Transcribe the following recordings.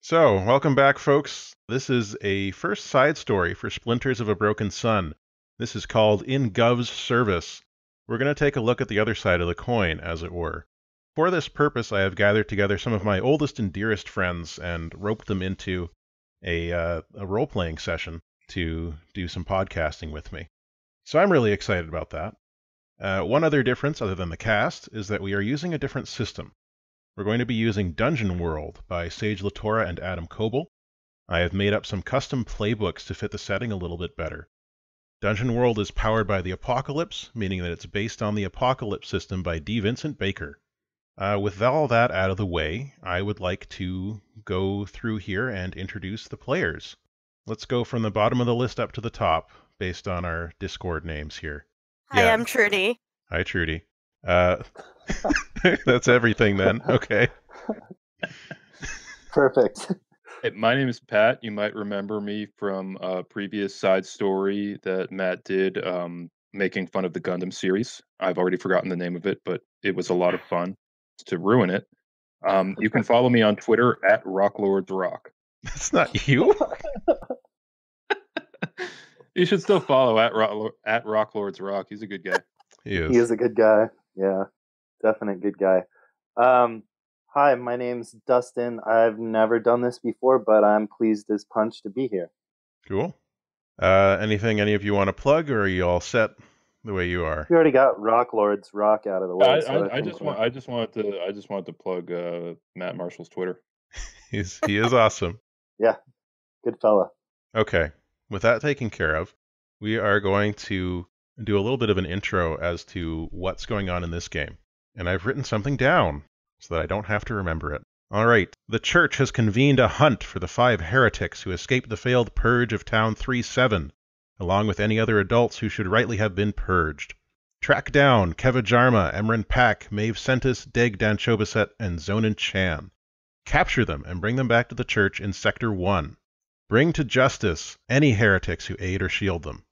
So, welcome back, folks. This is a first side story for Splinters of a Broken Sun. This is called In Gov's Service. We're going to take a look at the other side of the coin, as it were. For this purpose, I have gathered together some of my oldest and dearest friends and roped them into a role-playing session to do some podcasting with me. So I'm really excited about that. One other difference, other than the cast, is that we are using a different system. We're going to be using Dungeon World by Sage Latora and Adam Coble. I have made up some custom playbooks to fit the setting a little bit better. Dungeon World is powered by the Apocalypse, meaning that it's based on the Apocalypse system by D. Vincent Baker. With all that out of the way, I would like to go through here and introduce the players. Let's go from the bottom of the list up to the top, based on our Discord names here. Hi, I'm Trudy. Hi, Trudy. That's everything then. Okay. Perfect. Hey, my name is Pat. You might remember me from a previous side story that Matt did, making fun of the Gundam series. I've already forgotten the name of it, but it was a lot of fun. To ruin it, you can follow me on Twitter at RockLordsRock. That's not you. You should still follow at RockLordsRock. He's a good guy. He is a good guy. Yeah, definite good guy. Hi, my name's Dustin. I've never done this before, but I'm pleased as punch to be here. Cool. Anything any of you want to plug, or are you all set the way you are? We already got Lords Rock out of the way. I just wanted to plug Matt Marshall's Twitter. He is awesome. Yeah, good fella. Okay, with that taken care of, we are going to do a little bit of an intro as to what's going on in this game. And I've written something down so that I don't have to remember it. All right, the church has convened a hunt for the 5 heretics who escaped the failed Purge of Town 3-7, along with any other adults who should rightly have been purged. Track down Keva Zharma, Emren Pak, Medb Sentus, Deg Dhanchobiset, and Zonan Qan. Capture them and bring them back to the church in Sector 1. Bring to justice any heretics who aid or shield them.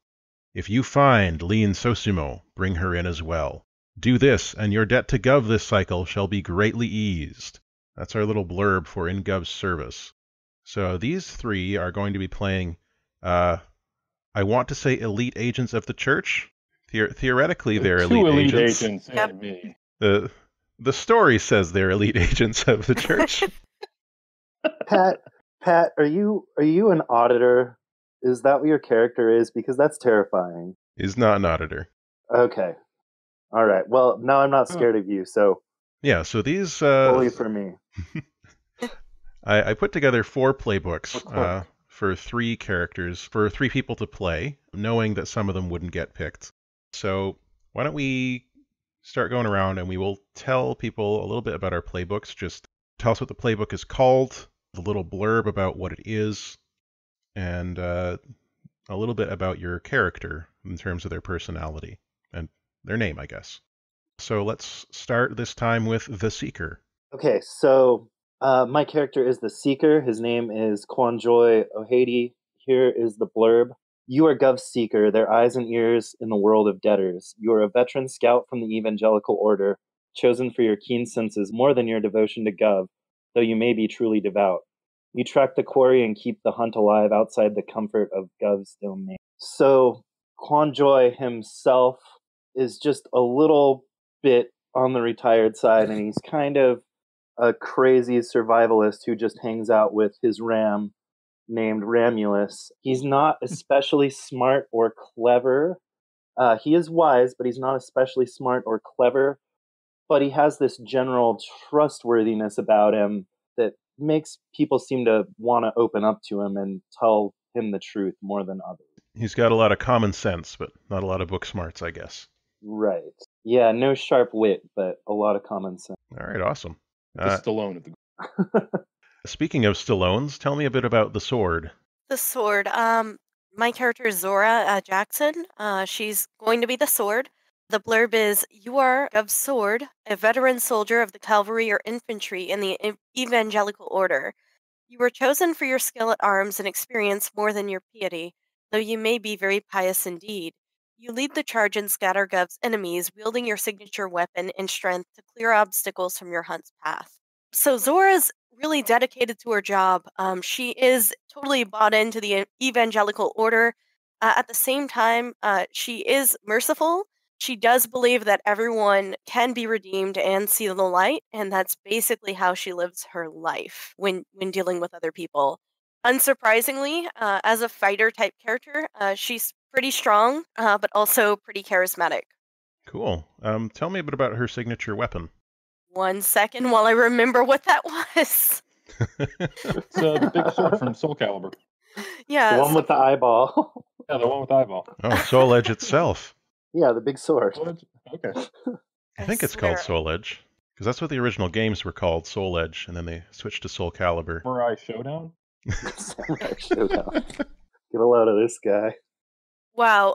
If you find Lean Sosimo, bring her in as well. Do this, and your debt to Gov this cycle shall be greatly eased. That's our little blurb for In Gov's Service. So these 3 are going to be playing, I want to say elite agents of the church. Theoretically, they're elite agents. And me. The story says they're elite agents of the church. Pat, are you an auditor? Is that what your character is? Because that's terrifying. He's not an auditor. Okay. All right. Well, now I'm not scared of you, so... Yeah, so these... Bully for me. I put together 4 playbooks for 3 characters, for 3 people to play, knowing that some of them wouldn't get picked. So why don't we start going around and we will tell people a little bit about our playbooks. Just tell us what the playbook is called, a little blurb about what it is, and a little bit about your character in terms of their personality and their name, I guess. So let's start this time with the Seeker. Okay, so my character is the Seeker. His name is Kwanjoy O'Hady. Here is the blurb. You are Gov's Seeker, their eyes and ears in the world of debtors. You are a veteran scout from the Evangelical Order, chosen for your keen senses more than your devotion to Gov, though you may be truly devout. You track the quarry and keep the hunt alive outside the comfort of Gov's domain. So Kwanjoy himself is just a little bit on the retired side, and he's kind of a crazy survivalist who just hangs out with his ram named Ramulus. He's not especially smart or clever. He is wise, but he's not especially smart or clever. But he has this general trustworthiness about him that makes people seem to want to open up to him and tell him the truth more than others. He's got a lot of common sense, but not a lot of book smarts, I guess. Right. Yeah, no sharp wit, but a lot of common sense. All right, awesome. The Stallone of the... Speaking of Stallones, tell me a bit about the sword. The sword. My character is Zora Jackson. She's going to be the sword. The blurb is, you are of sword, a veteran soldier of the cavalry or infantry in the Evangelical Order. You were chosen for your skill at arms and experience more than your piety, though you may be very pious indeed. You lead the charge and scatter Gov's enemies, wielding your signature weapon and strength to clear obstacles from your hunt's path. So Zora's really dedicated to her job. She is totally bought into the evangelical order. At the same time, she is merciful. She does believe that everyone can be redeemed and see the light, and that's basically how she lives her life when dealing with other people. Unsurprisingly, as a fighter type character, she's pretty strong, but also pretty charismatic. Cool. Tell me a bit about her signature weapon. 1 second while I remember what that was. It's the big sword from Soul Calibur. Yeah. The one with the eyeball. Yeah, the one with the eyeball. Oh, Soul Edge itself. Yeah, the big sword. Okay. I think it's called Soul Edge, because that's what the original games were called, Soul Edge, and then they switched to Soul Calibur. Samurai Showdown? Samurai Showdown. Get a load of this guy. Wow,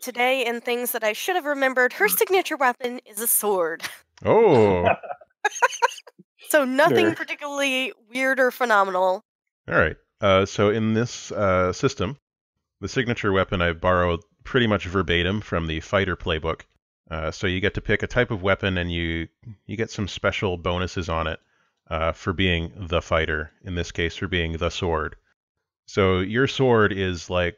today in things that I should have remembered, her signature weapon is a sword. Oh! So nothing Sure. particularly weird or phenomenal. All right. So in this system, the signature weapon I borrowed pretty much verbatim from the fighter playbook. So you get to pick a type of weapon, and you get some special bonuses on it for being the fighter. In this case, for being the sword. So your sword is like,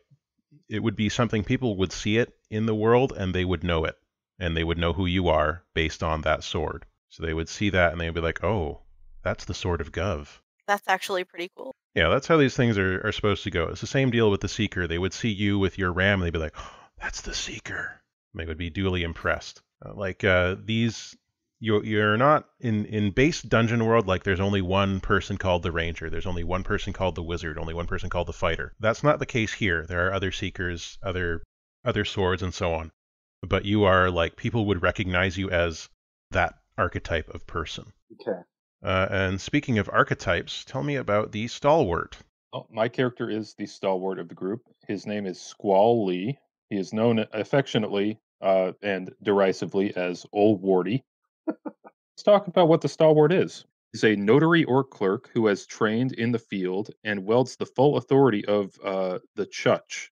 it would be something people would see it in the world, and they would know it, and they would know who you are based on that sword. So they would see that, and they'd be like, "Oh, that's the sword of Gov." That's actually pretty cool. Yeah, that's how these things are supposed to go. It's the same deal with the Seeker. They would see you with your ram, and they'd be like, "Oh, that's the Seeker." And they would be duly impressed. You're not in base dungeon world, like there's only one person called the Ranger, there's only one person called the Wizard, only one person called the Fighter. That's not the case here. There are other Seekers, other swords, and so on. But you are like, people would recognize you as that archetype of person. Okay. And speaking of archetypes, tell me about the Stalwart. Oh, my character is the stalwart of the group. His name is Squall Lee. He is known affectionately and derisively as Old Wardy. Let's talk about what the stalwart is. He's a notary or clerk who has trained in the field and wields the full authority of the Chutch,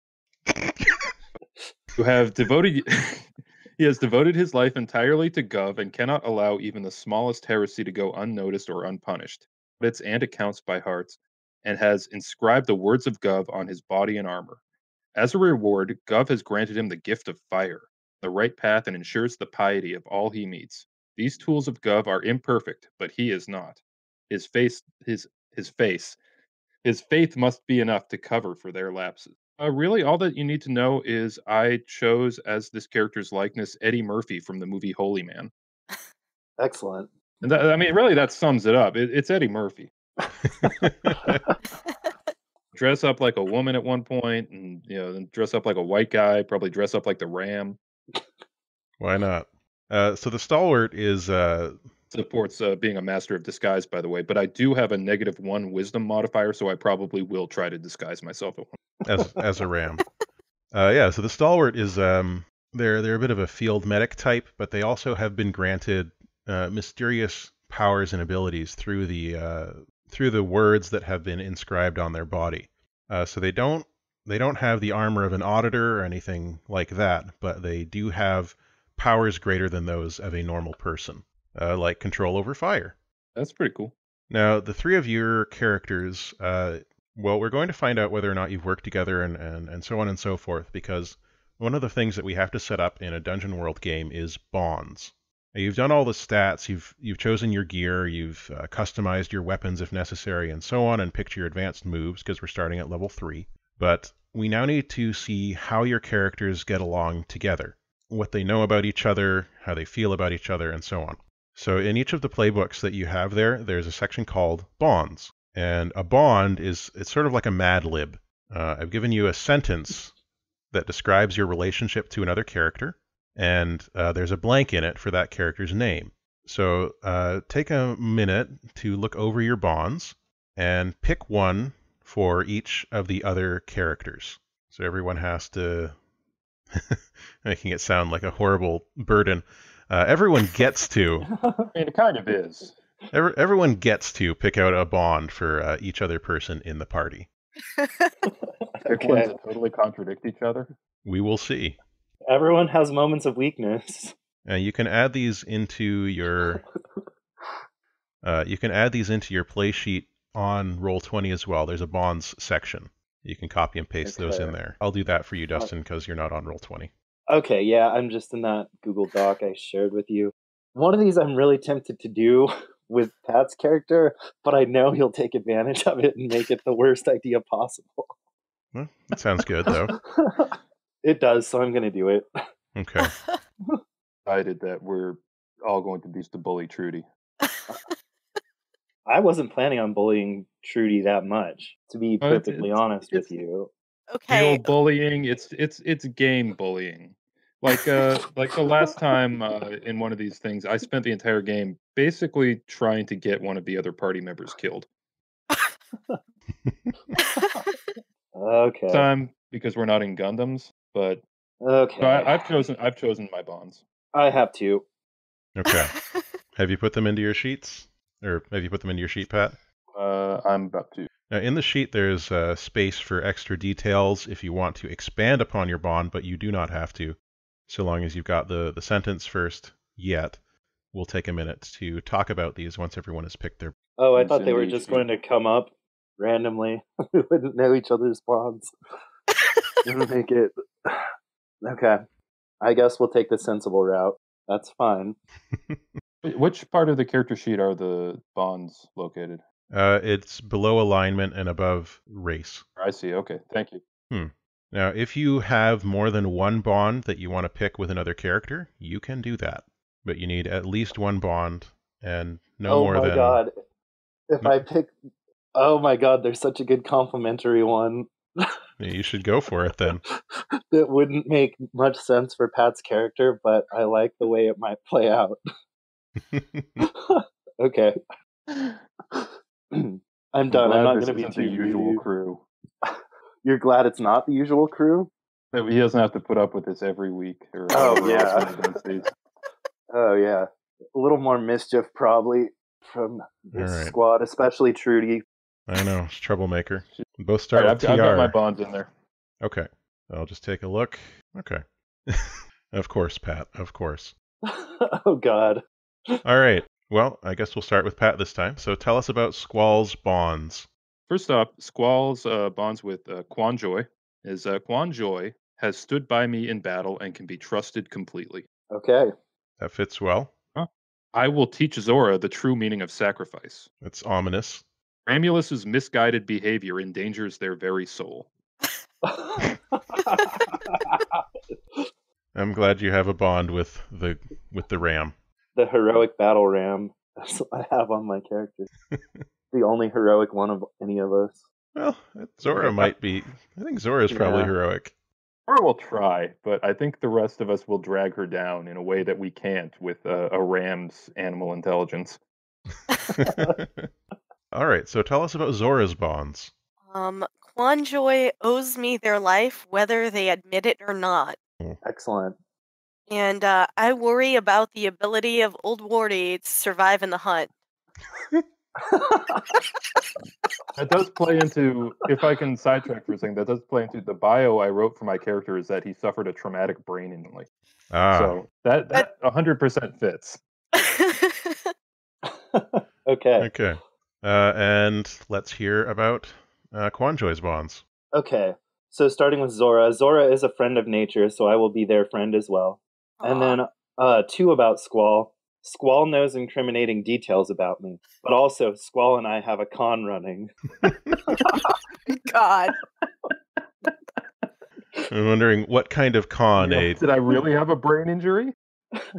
who have devoted. He has devoted his life entirely to Gov and cannot allow even the smallest heresy to go unnoticed or unpunished. Audits and accounts by heart, and has inscribed the words of Gov on his body and armor. As a reward, Gov has granted him the gift of fire, the right path, and ensures the piety of all he meets. These tools of Gov are imperfect, but he is not. His faith must be enough to cover for their lapses. Really, all that you need to know is I chose as this character's likeness Eddie Murphy from the movie Holy Man. Excellent. And really, that sums it up. It's Eddie Murphy. Dress up like a woman at one point, and then dress up like a white guy. Probably dress up like the Ram. Why not? So the Stalwart is supports being a master of disguise, by the way. But I do have a -1 wisdom modifier, so I probably will try to disguise myself at one. as a ram. Yeah. So the Stalwart is they're a bit of a field medic type, but they also have been granted mysterious powers and abilities through the words that have been inscribed on their body. So they don't have the armor of an auditor or anything like that, but they do have powers greater than those of a normal person, like control over fire. That's pretty cool. Now, the three of your characters, well, we're going to find out whether or not you've worked together and so on and so forth, because one of the things that we have to set up in a Dungeon World game is bonds. Now, you've done all the stats, you've chosen your gear, you've customized your weapons if necessary, and so on, and picked your advanced moves, because we're starting at level 3. But we now need to see how your characters get along together, what they know about each other, how they feel about each other, and so on. So in each of the playbooks that you have there's a section called Bonds. And a bond it's sort of like a Mad Lib. I've given you a sentence that describes your relationship to another character, and there's a blank in it for that character's name. So take a minute to look over your bonds and pick one for each of the other characters. So everyone has to, making it sound like a horrible burden, everyone gets to. I mean, it kind of is. Everyone gets to pick out a bond for each other person in the party. Okay. Ones that totally contradict each other. We will see. Everyone has moments of weakness. You can add these into your play sheet on Roll20 as well. There's a bonds section. You can copy and paste those in there. I'll do that for you, Dustin, because you're not on Roll20. Okay, yeah, I'm just in that Google Doc I shared with you. One of these I'm really tempted to do with Pat's character, but I know he'll take advantage of it and make it the worst idea possible. Well, that sounds good, though. It does, so I'm going to do it. Okay. Decided that we're all going to be to bully Trudy. I wasn't planning on bullying Trudy that much, to be perfectly honest with you. Okay. The old bullying, it's game bullying. Like the last time in one of these things, I spent the entire game basically trying to get one of the other party members killed. Okay. Time because we're not in Gundams, but okay. So I've chosen my bonds. I have to. Okay. Have you put them into your sheets? Or have you put them into your sheet, Pat? I'm about to. Now, in the sheet, there's space for extra details if you want to expand upon your bond, but you do not have to, so long as you've got the sentence first yet. We'll take a minute to talk about these once everyone has picked their... Oh, I thought they were just going to come up randomly. We wouldn't know each other's bonds. It would make it... Okay. I guess we'll take the sensible route. That's fine. Which part of the character sheet are the bonds located? It's below alignment and above race. I see. Okay. Thank you. Now, if you have more than one bond that you want to pick with another character, you can do that. But you need at least one bond and no more than... Oh my god. If I pick... Oh my god, there's such a good complimentary one. You should go for it then. That wouldn't make much sense for Pat's character, but I like the way it might play out. Okay. I'm done. I'm not going to be too the usual crew. You're glad it's not the usual crew? That he doesn't have to put up with this every week. Or Oh, yeah. Oh, yeah. A little more mischief, probably, from this squad, especially Trudy. I know. It's troublemaker. Both start right, with TR. I've got my bonds in there. Okay. I'll just take a look. Okay. Of course, Pat. Of course. Oh, God. All right. Well, I guess we'll start with Pat this time. So tell us about Squall's bonds. First up, Squall's bonds with Quan Joy is Quan Joy has stood by me in battle and can be trusted completely. Okay. That fits well. I will teach Zora the true meaning of sacrifice. That's ominous. Ramulus's misguided behavior endangers their very soul. I'm glad you have a bond with the ram. The heroic battle ram. That's what I have on my character. The only heroic one of any of us. Well, Zora might be. I think Zora's probably heroic. Zora will try, but I think the rest of us will drag her down in a way that we can't with a ram's animal intelligence. All right, so tell us about Zora's bonds. Quan Joy owes me their life, whether they admit it or not. Excellent. And I worry about the ability of Old Wardy to survive in the hunt. That does play into, if I can sidetrack for a second, that does play into the bio I wrote for my character is that he suffered a traumatic brain injury. So that 100% fits. Okay. And let's hear about Quan Joy's bonds. Okay. So starting with Zora. Zora is a friend of nature, so I will be their friend as well. Aww. And then 2 about Squall. Squall knows incriminating details about me, but also Squall and I have a con running. God. I'm wondering what kind of con Did I really have a brain injury?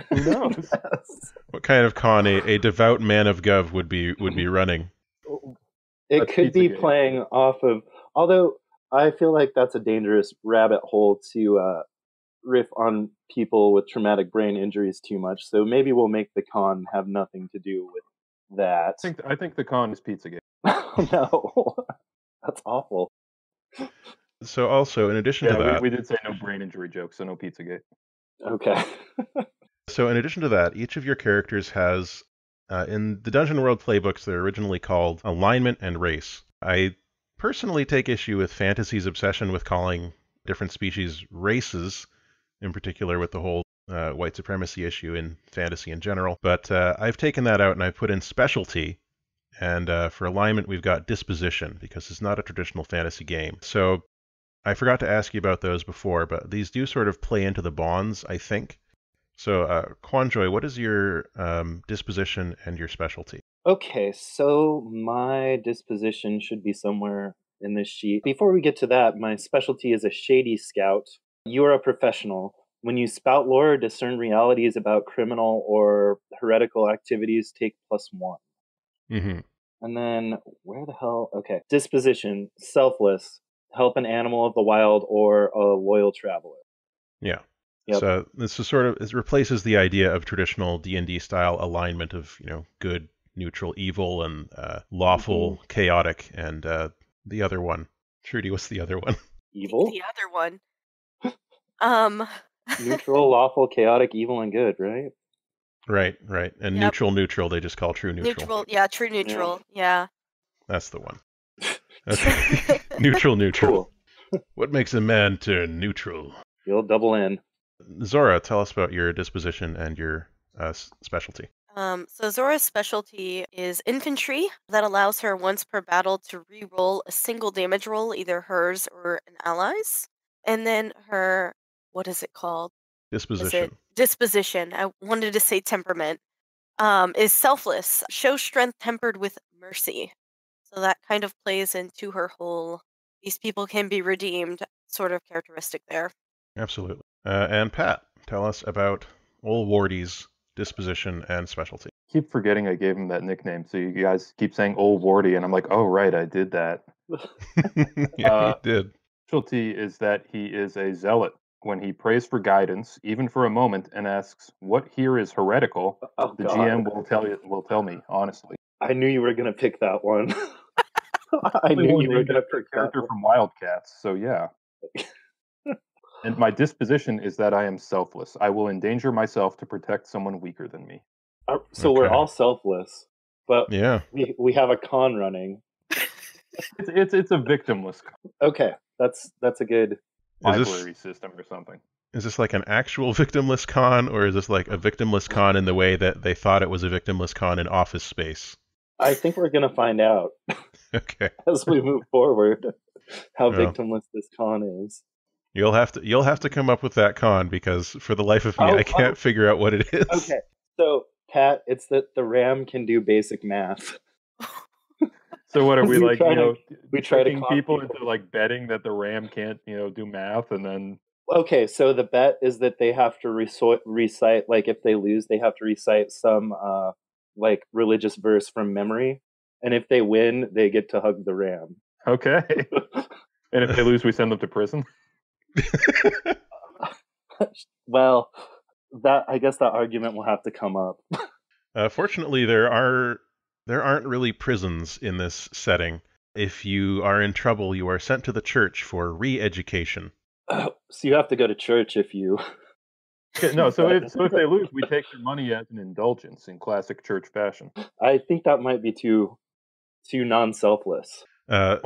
Who knows? Yes. What kind of con a devout man of Gov would be running? It could be playing off of, although I feel like that's a dangerous rabbit hole to riff on people with traumatic brain injuries too much. So maybe we'll make the con have nothing to do with that. I think the con is Pizzagate. Oh, no. That's awful. So also, in addition to that... We did say no brain injury jokes, so no Pizzagate. Okay. So in addition to that, each of your characters has, in the Dungeon World playbooks, they're originally called alignment and race. I personally take issue with fantasy's obsession with calling different species races, in particular with the whole white supremacy issue in fantasy in general. But I've taken that out and I've put in specialty, And for alignment, we've got disposition, because it's not a traditional fantasy game. So I forgot to ask you about those before, but these do sort of play into the bonds, I think. So, Quanjoy, what is your disposition and your specialty? Okay, so my disposition should be somewhere in this sheet. Before we get to that, my specialty is a shady scout. You are a professional. When you spout lore or discern realities about criminal or heretical activities, take +1. Mm-hmm. And then, where the hell? Okay, disposition, selfless, help an animal of the wild or a loyal traveler. Yeah. Yep. So this is sort of, it replaces the idea of traditional D&D style alignment of, good, neutral, evil, and lawful, chaotic, and the other one. Trudy, what's the other one? Evil? The other one. Neutral, lawful, chaotic, evil, and good, right? Right. And Yep. neutral, they just call true neutral. Neutral, yeah, true neutral, yeah. That's the one. Okay. Neutral. Cool. What makes a man turn neutral? You'll double in. Zora, tell us about your disposition and your specialty. So Zora's specialty is infantry. That allows her once per battle to re-roll a single damage roll, either hers or an ally's. And then her, what is it called? Disposition. Disposition. I wanted to say temperament. Is selfless. Show strength tempered with mercy. So that kind of plays into her whole, these people can be redeemed sort of characteristic there. Absolutely. And Pat, tell us about Old Wardy's disposition and specialty. Keep forgetting I gave him that nickname, so you guys keep saying Old Wardy, and I'm like, oh, right, I did that. Yeah, you did. Specialty is that he is a zealot. When he prays for guidance, even for a moment, and asks, what here is heretical, the God. GM will tell me, honestly. I knew you were going to pick that one. I knew you were going to pick that character one. from Wildcats, so yeah. And my disposition is that I am selfless. I will endanger myself to protect someone weaker than me. So we're Okay. all selfless, but Yeah. we have a con running. It's a victimless Okay, that's a good. library system or something. Is this like an actual victimless con, or is this like a victimless con in the way that they thought it was a victimless con in Office Space? I think we're going to find out Okay. as we move forward how Well. victimless this con is. You'll have to come up with that con, because for the life of me, I can't figure out what it is. Okay, so Pat, it's that the RAM can do basic math. So what are we like? We try to tricking people into like betting that the RAM can't, do math, and then Okay, so the bet is that they have to recite, like if they lose, they have to recite some like religious verse from memory, and if they win, they get to hug the RAM. okay. And if they lose, we send them to prison. Well, I guess that argument will have to come up. Fortunately, there aren't really prisons in this setting. If you are in trouble, you are sent to the church for re-education. So you have to go to church if you. Okay, no, so if they lose, we take their money as an indulgence in classic church fashion. I think that might be too non-selfless. But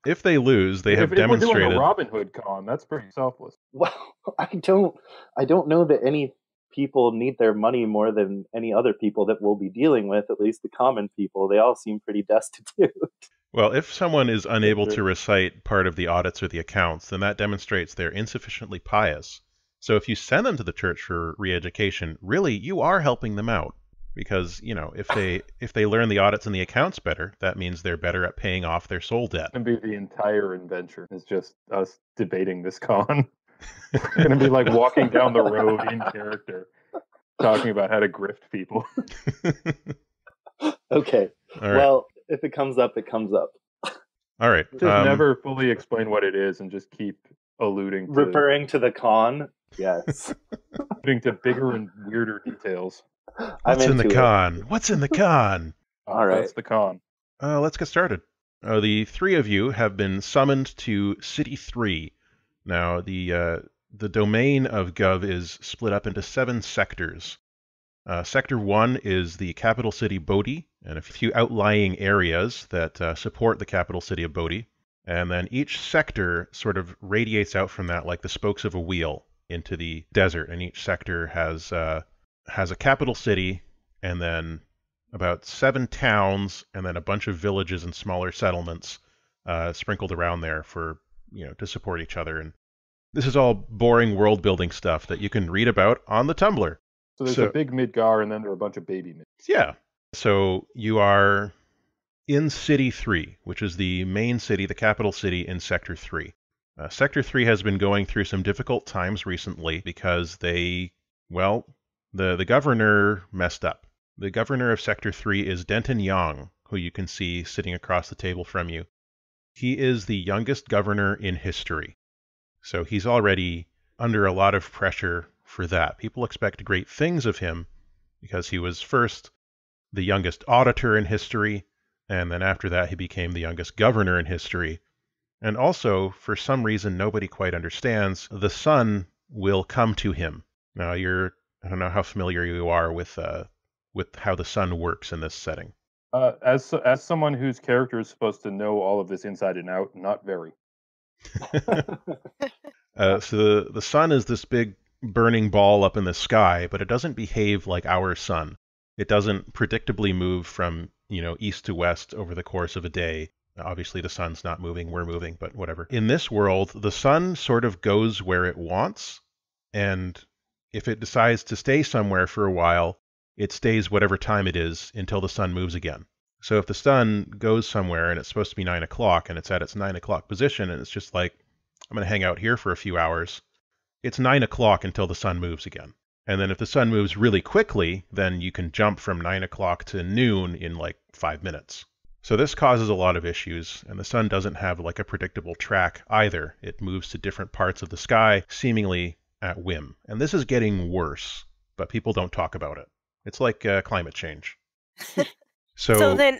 if they lose, they have demonstrated. If we're doing a Robin Hood con, that's pretty selfless. Well, I don't know that any people need their money more than any other people that we'll be dealing with, at least the common people. They all seem pretty destitute. Well, if someone is unable to recite part of the audits or the accounts, then that demonstrates they're insufficiently pious. So if you send them to the church for re-education, really, you are helping them out. Because, if they learn the audits and the accounts better, that means they're better at paying off their soul debt. It's going to be the entire adventure. It's just us debating this con. It's going to be like walking down the road in character, talking about how to grift people. Okay. All right. Well, if it comes up, it comes up. All right. Just never fully explain what it is and just keep alluding to... Referring to the con? Yes. alluding to bigger and weirder details. What's in the con? What's in the con? All right. That's the con. Let's get started. The three of you have been summoned to City 3. Now, the domain of Gov is split up into 7 sectors. Sector 1 is the capital city Bodhi, and a few outlying areas that support the capital city of Bodhi. And then each sector sort of radiates out from that like the spokes of a wheel into the desert, and each sector has a capital city and then about 7 towns and then a bunch of villages and smaller settlements sprinkled around there for, to support each other. And this is all boring world building stuff that you can read about on the Tumblr. So there's a big Midgar, and then there are a bunch of baby Mid. Yeah. So you are in City 3, which is the main city, the capital city in Sector 3. Sector 3 has been going through some difficult times recently because the governor messed up. The governor of Sector 3 is Denton Yang, who you can see sitting across the table from you. He is the youngest governor in history. So he's already under a lot of pressure for that. People expect great things of him because he was first the youngest auditor in history, and then after that he became the youngest governor in history. And also, for some reason nobody quite understands, the sun will come to him. Now I don't know how familiar you are with how the sun works in this setting. As someone whose character is supposed to know all of this inside and out, not very. So the sun is this big burning ball up in the sky, but it doesn't behave like our sun. It doesn't predictably move from, east to west over the course of a day. Obviously the sun's not moving, we're moving, but whatever. In this world, the sun sort of goes where it wants, and if it decides to stay somewhere for a while, it stays whatever time it is until the sun moves again. So if the sun goes somewhere and it's supposed to be 9 o'clock and it's at its 9 o'clock position and it's just like, I'm going to hang out here for a few hours, it's 9 o'clock until the sun moves again. And then if the sun moves really quickly, then you can jump from 9 o'clock to noon in like 5 minutes. So this causes a lot of issues, and the sun doesn't have like a predictable track either. It moves to different parts of the sky, seemingly at whim. And this is getting worse, but people don't talk about it. It's like climate change. So then,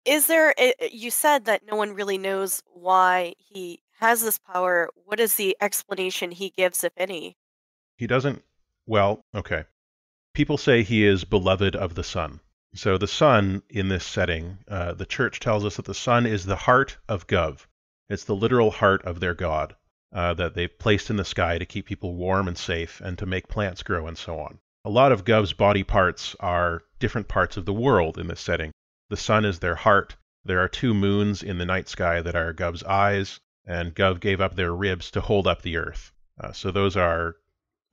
you said that no one really knows why he has this power. What is the explanation he gives, if any? He doesn't, okay. People say he is beloved of the sun. So the sun in this setting, the church tells us that the sun is the heart of Gov. It's the literal heart of their god that they placed in the sky to keep people warm and safe and to make plants grow and so on. A lot of Gov's body parts are different parts of the world in this setting. The sun is their heart. There are 2 moons in the night sky that are Gov's eyes, and Gov gave up their ribs to hold up the earth. So those are...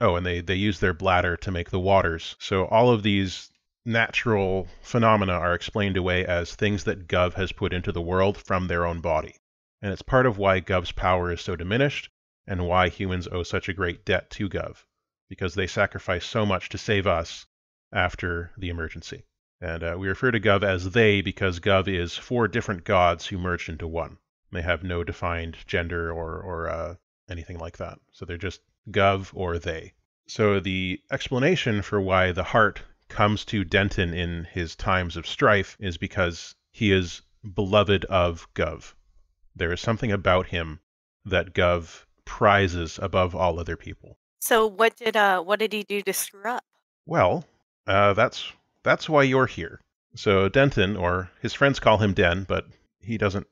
Oh, and they use their bladder to make the waters. So all of these natural phenomena are explained away as things that Gov has put into the world from their own body. And it's part of why Gov's power is so diminished, and why humans owe such a great debt to Gov, because they sacrificed so much to save us after the emergency. And we refer to Gov as they because Gov is 4 different gods who merged into one. They have no defined gender or anything like that. So they're just Gov or they. So the explanation for why the heart comes to Denton in his times of strife is because he is beloved of Gov. There is something about him that Gov prizes above all other people. So what did he do to screw up? Well, that's why you're here. So Denton, or his friends call him Den, but he doesn't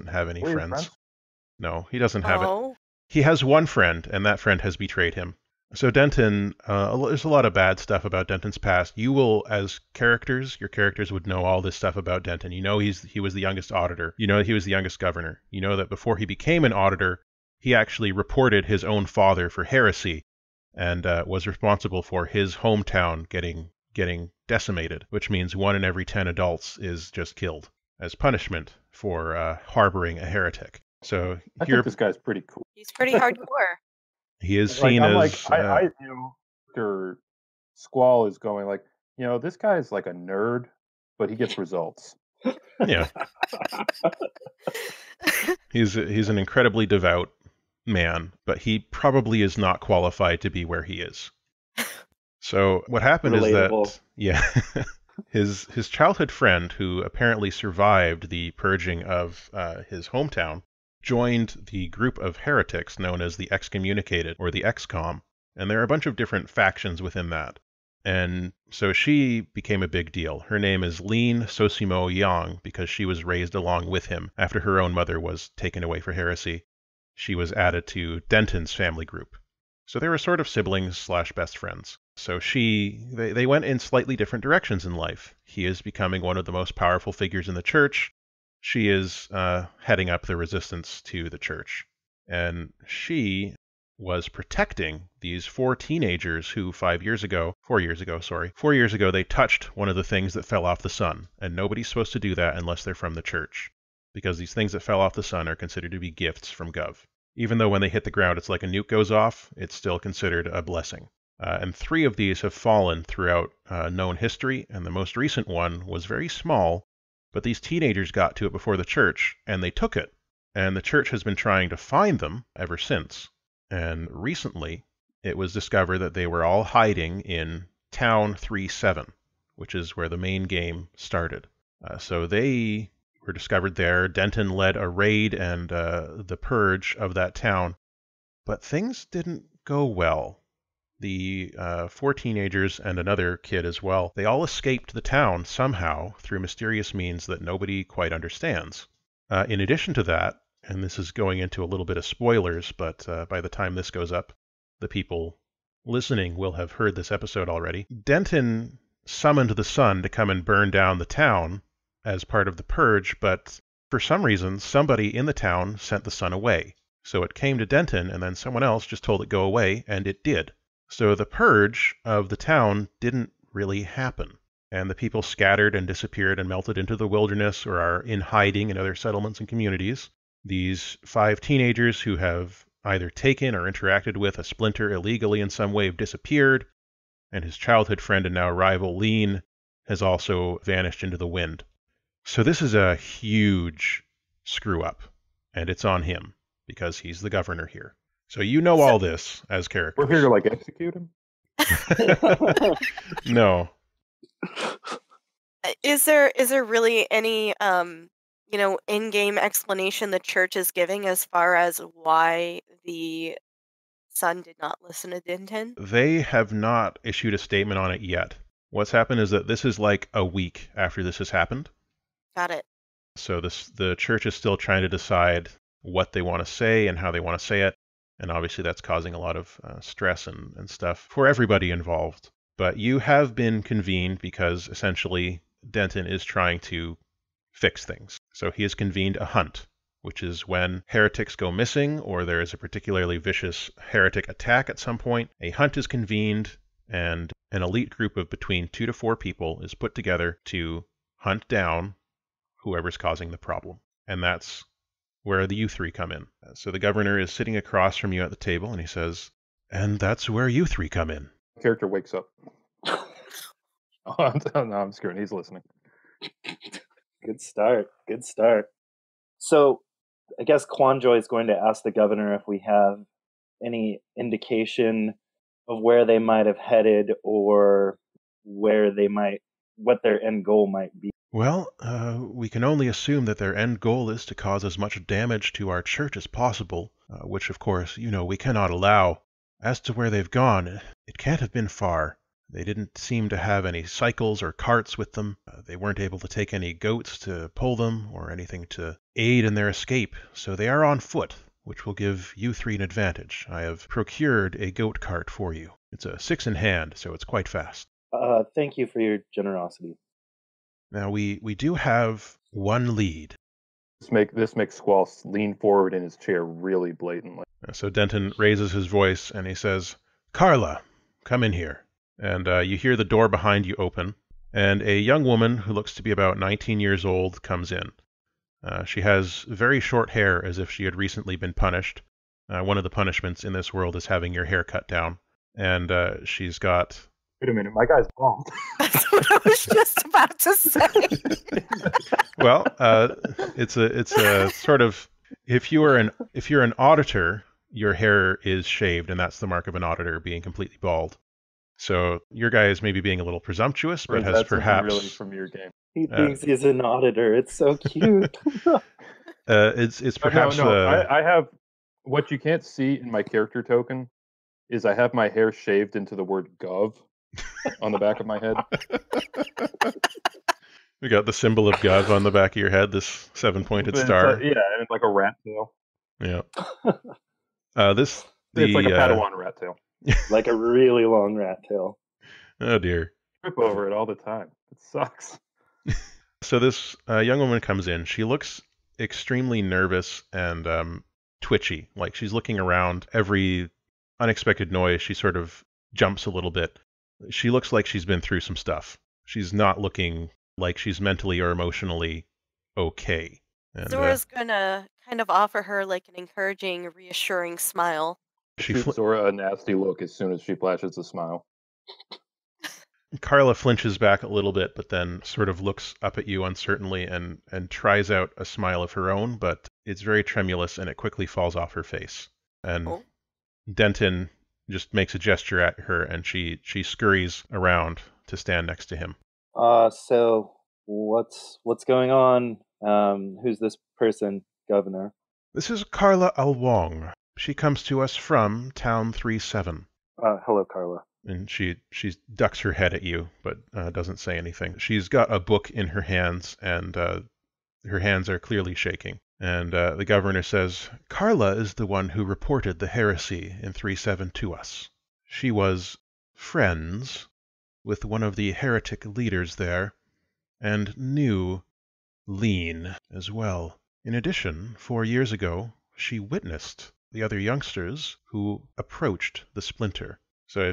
have any friends. No, he doesn't have it. He has one friend, and that friend has betrayed him. So Denton, there's a lot of bad stuff about Denton's past. You will, as characters, your characters would know all this stuff about Denton. You know he was the youngest auditor. You know he was the youngest governor. You know that before he became an auditor, he actually reported his own father for heresy, and was responsible for his hometown getting decimated, which means 1 in every 10 adults is just killed as punishment for harboring a heretic. So I think this guy's pretty cool. He's pretty hardcore. He is seen as... I knew after Squall is going like, this guy is like a nerd, but he gets results. Yeah. He's an incredibly devout man, but he probably is not qualified to be where he is. So what happened Relatable. is that, yeah, his childhood friend, who apparently survived the purging of his hometown, joined the group of heretics known as the Excommunicated, or the XCOM, and there are a bunch of different factions within that. And so she became a big deal. Her name is Lean Sosimo Yang, because she was raised along with him after her own mother was taken away for heresy. She was added to Denton's family group. So they were sort of siblings / best friends. So they went in slightly different directions in life. He is becoming one of the most powerful figures in the church. She is heading up the resistance to the church. And she was protecting these 4 teenagers who 4 years ago, they touched one of the things that fell off the sun. And nobody's supposed to do that unless they're from the church, because these things that fell off the sun are considered to be gifts from Gov. Even though when they hit the ground it's like a nuke goes off, it's still considered a blessing. And 3 of these have fallen throughout known history, and the most recent one was very small, but these teenagers got to it before the church, and they took it. And the church has been trying to find them ever since. And recently, it was discovered that they were all hiding in Town 3-7, which is where the main game started. So they were discovered there. Denton led a raid and the purge of that town. But things didn't go well. The 4 teenagers and another kid as well, they all escaped the town somehow through mysterious means that nobody quite understands. In addition to that, and this is going into a little bit of spoilers, but by the time this goes up, the people listening will have heard this episode already. Denton summoned the sun to come and burn down the town as part of the purge, but for some reason, somebody in the town sent the sun away. So it came to Denton, and then someone else just told it go away, and it did. So the purge of the town didn't really happen, and the people scattered and disappeared and melted into the wilderness or are in hiding in other settlements and communities. These 5 teenagers who have either taken or interacted with a splinter illegally in some way have disappeared, and his childhood friend and now rival Lean has also vanished into the wind. So this is a huge screw-up, and it's on him, because he's the governor here. So you know all this as characters. We're here to, like, execute him? No. Is there really any in-game explanation the church is giving as far as why the son did not listen to Denton? They have not issued a statement on it yet. What's happened is that this is like a week after this has happened. Got it. So the church is still trying to decide what they want to say and how they want to say it. And obviously that's causing a lot of stress and stuff for everybody involved. But you have been convened because essentially Denton is trying to fix things. So he has convened a hunt, which is when heretics go missing or there is a particularly vicious heretic attack at some point. A hunt is convened and an elite group of between 2 to 4 people is put together to hunt down whoever's causing the problem. And that's where the you 3 come in. So the governor is sitting across from you at the table and he says, and that's where you 3 come in. The character wakes up. I'm just kidding. He's listening. Good start. Good start. So I guess Quanjoy is going to ask the governor if we have any indication of where they might have headed or what their end goal might be. Well, we can only assume that their end goal is to cause as much damage to our church as possible, which, of course, we cannot allow. As to where they've gone, it can't have been far. They didn't seem to have any cycles or carts with them. They weren't able to take any goats to pull them or anything to aid in their escape, so they are on foot, which will give you 3 an advantage. I have procured a goat cart for you. It's a 6 in hand, so it's quite fast. Thank you for your generosity. Now, we do have one lead. This makes Squall lean forward in his chair really blatantly. So Denton raises his voice and he says, Carla, come in here. And you hear the door behind you open, and a young woman who looks to be about 19 years old comes in. She has very short hair, as if she had recently been punished. One of the punishments in this world is having your hair cut down. And she's got... Wait a minute, my guy's bald. That's what I was just about to say. Well, it's a sort of... If you're an auditor, your hair is shaved, and that's the mark of an auditor, being completely bald. So your guy is maybe being a little presumptuous, but has perhaps really from your game. He thinks he's an auditor. It's so cute. It's perhaps. No. I have what you can't see in my character token is I have my hair shaved into the word "gov" on the back of my head. We got the symbol of Gov on the back of your head. This 7-pointed star. And it's like a rat tail. Yeah. It's like a Padawan rat tail. Like a really long rat tail. Oh dear. Trip over it all the time. It sucks. So this young woman comes in. She looks extremely nervous and twitchy. Like she's looking around. Every unexpected noise, she sort of jumps a little bit. She looks like she's been through some stuff. She's not looking like she's mentally or emotionally okay. And Zora's gonna kind of offer her like an encouraging, reassuring smile. she Shoots Zora a nasty look as soon as she flashes a smile. Carla flinches back a little bit, but then sort of looks up at you uncertainly and tries out a smile of her own, but it's very tremulous and it quickly falls off her face. And Oh. Denton just makes a gesture at her, and she scurries around to stand next to him. So what's going on? Who's this person, Governor? This is Carla Alwong. She comes to us from Town 37. Hello, Carla. And she ducks her head at you, but doesn't say anything. She's got a book in her hands, and her hands are clearly shaking. And the governor says, Carla is the one who reported the heresy in 37 to us. She was friends with one of the heretic leaders there, and knew Lean as well. In addition, 4 years ago, she witnessed the other youngsters who approached the splinter. So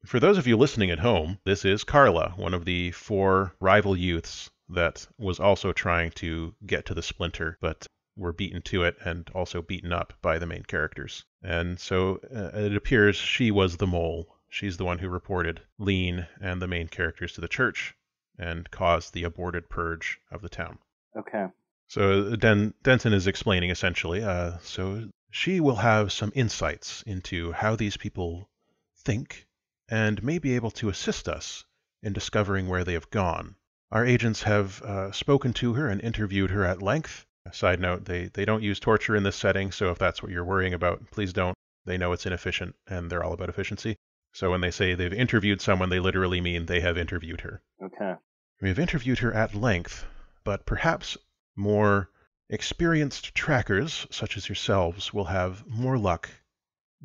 for those of you listening at home, this is Carla, one of the 4 rival youths that was also trying to get to the splinter, but were beaten to it and also beaten up by the main characters. And so it appears she was the mole. She's the one who reported Lean and the main characters to the church and caused the aborted purge of the town. Okay. So Denton is explaining essentially, so she will have some insights into how these people think and may be able to assist us in discovering where they have gone. Our agents have spoken to her and interviewed her at length. Side note, they don't use torture in this setting, so if that's what you're worrying about, please don't. They know it's inefficient, and they're all about efficiency. So when they say they've interviewed someone, they literally mean they have interviewed her. Okay. We have interviewed her at length, but perhaps more experienced trackers, such as yourselves, will have more luck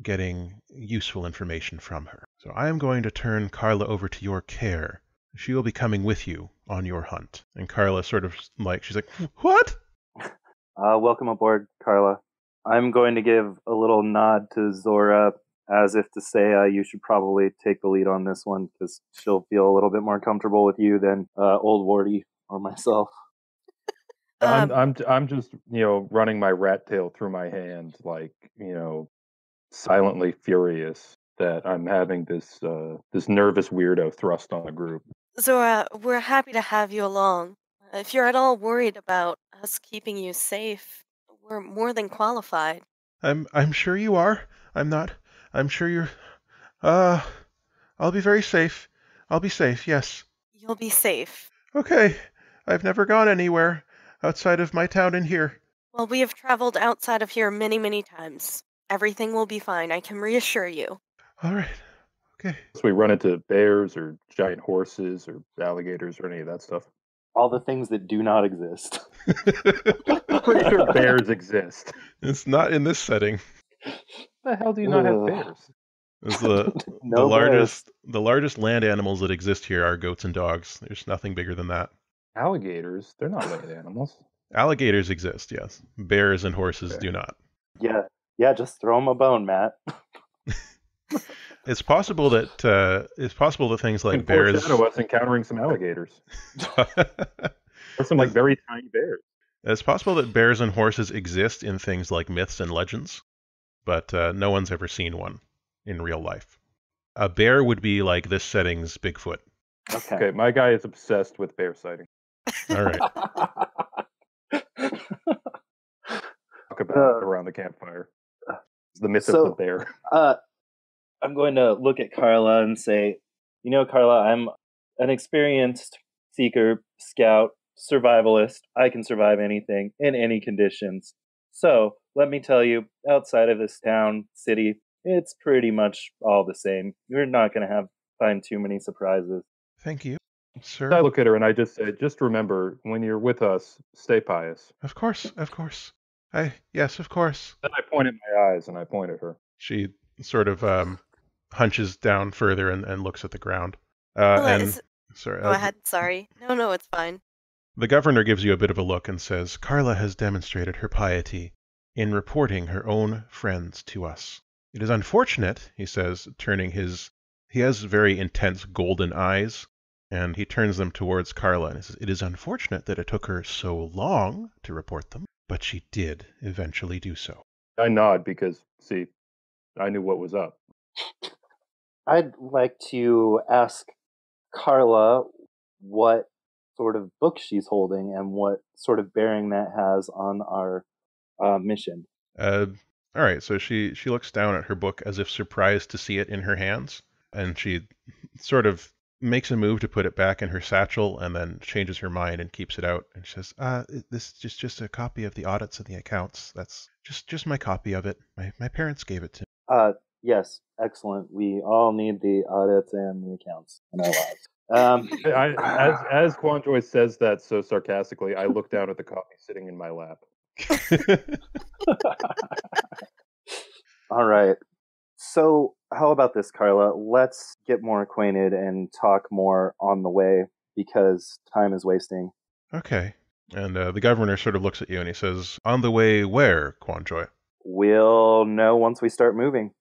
getting useful information from her. So I am going to turn Carla over to your care. She will be coming with you on your hunt. And Carla sort of she's like, what? Welcome aboard, Carla. I'm going to give a little nod to Zora as if to say you should probably take the lead on this one because she'll feel a little bit more comfortable with you than old Wardy or myself. I'm just running my rat tail through my hand, like silently furious that I'm having this nervous weirdo thrust on the group. Zora, we're happy to have you along. If you're at all worried about us keeping you safe, we're more than qualified. I'm sure you are. I'm not. I'm sure you're. I'll be very safe. I'll be safe, yes. You'll be safe. Okay. I've never gone anywhere outside of my town in here. Well, we have traveled outside of here many, many times. Everything will be fine, I can reassure you. All right. Okay. So we run into bears or giant horses or alligators or any of that stuff. All the things that do not exist. I'm pretty sure bears exist. It's not in this setting. The hell do you not have bears? It's the largest land animals that exist here are goats and dogs. There's nothing bigger than that. Alligators? They're not land animals. Alligators exist, yes. Bears and horses do not. Yeah, just throw them a bone, Matt. It's possible that things like bears. Foreshadow us encountering some alligators. Or some very tiny bears. It's possible that bears and horses exist in things like myths and legends, but no one's ever seen one in real life. A bear would be like this setting's Bigfoot. Okay, my guy is obsessed with bear sighting. All right. Talk about it around the campfire. It's the myth of the bear. I'm going to look at Carla and say, Carla, I'm an experienced seeker, scout, survivalist. I can survive anything in any conditions. So let me tell you, outside of this town, city, it's pretty much all the same. You're not going to find too many surprises. Thank you, sir. I look at her and I just say, just remember, when you're with us, stay pious. Of course. Yes, of course. Then I point at my eyes and I point at her. She sort of hunches down further and looks at the ground. Carla, And sorry, go ahead. Sorry. No, it's fine. the governor gives you a bit of a look and says, Carla has demonstrated her piety in reporting her own friends to us. It is unfortunate, he says, he has very intense golden eyes, and he turns them towards Carla and he says, it is unfortunate that it took her so long to report them, but she did eventually do so. I nod because, see, I knew what was up. I'd like to ask Carla what sort of book she's holding and what sort of bearing that has on our mission. All right, so she looks down at her book as if surprised to see it in her hands, and she sort of makes a move to put it back in her satchel and then changes her mind and keeps it out. And she says, this is just a copy of the audits and the accounts. That's just my copy of it. My parents gave it to me. Yes, excellent. We all need the audits and the accounts in our lives. As Quanjoy says that so sarcastically, I look down at the copy sitting in my lap. All right. So how about this, Carla? Let's get more acquainted and talk more on the way because time is wasting. Okay. And the governor sort of looks at you and he says, on the way where, Quanjoy? We'll know once we start moving.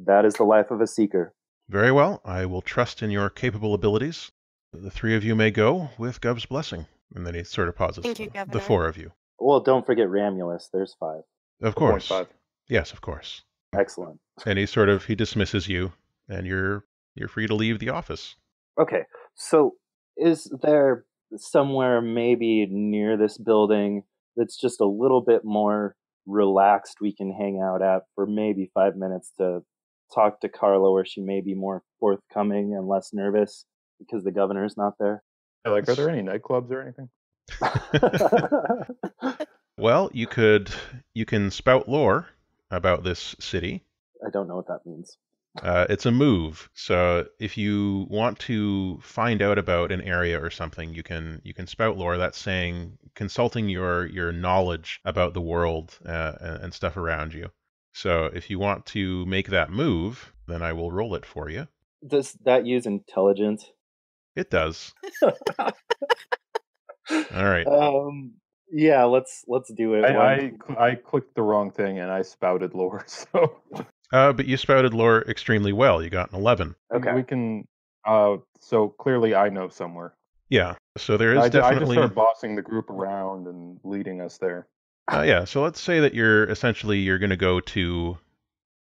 That is the life of a seeker. Very well. I will trust in your capable abilities. The three of you may go with Gov's blessing. And then he sort of pauses. Thank you, Governor. The four of you. Well, don't forget Ramulus. There's 5. Of course. 0.5. Yes, of course. Excellent. And he dismisses you, and you're free to leave the office. Okay, so is there somewhere maybe near this building that's just a little bit more relaxed we can hang out at for maybe 5 minutes to talk to Carla where she may be more forthcoming and less nervous because the governor's not there? Are there any nightclubs or anything? Well, you can spout lore about this city. I don't know what that means. It's a move. So if you want to find out about an area or something, you can spout lore. That's saying consulting your knowledge about the world and stuff around you. So if you want to make that move, then I will roll it for you. Does that use intelligence? It does. All right. Yeah, let's do it. I clicked the wrong thing and I spouted lore. So, but you spouted lore extremely well. You got an 11. Okay. we can. So clearly, I know somewhere. Yeah. So there is I just definitely. start bossing the group around and leading us there. Yeah. So let's say that you're going to go to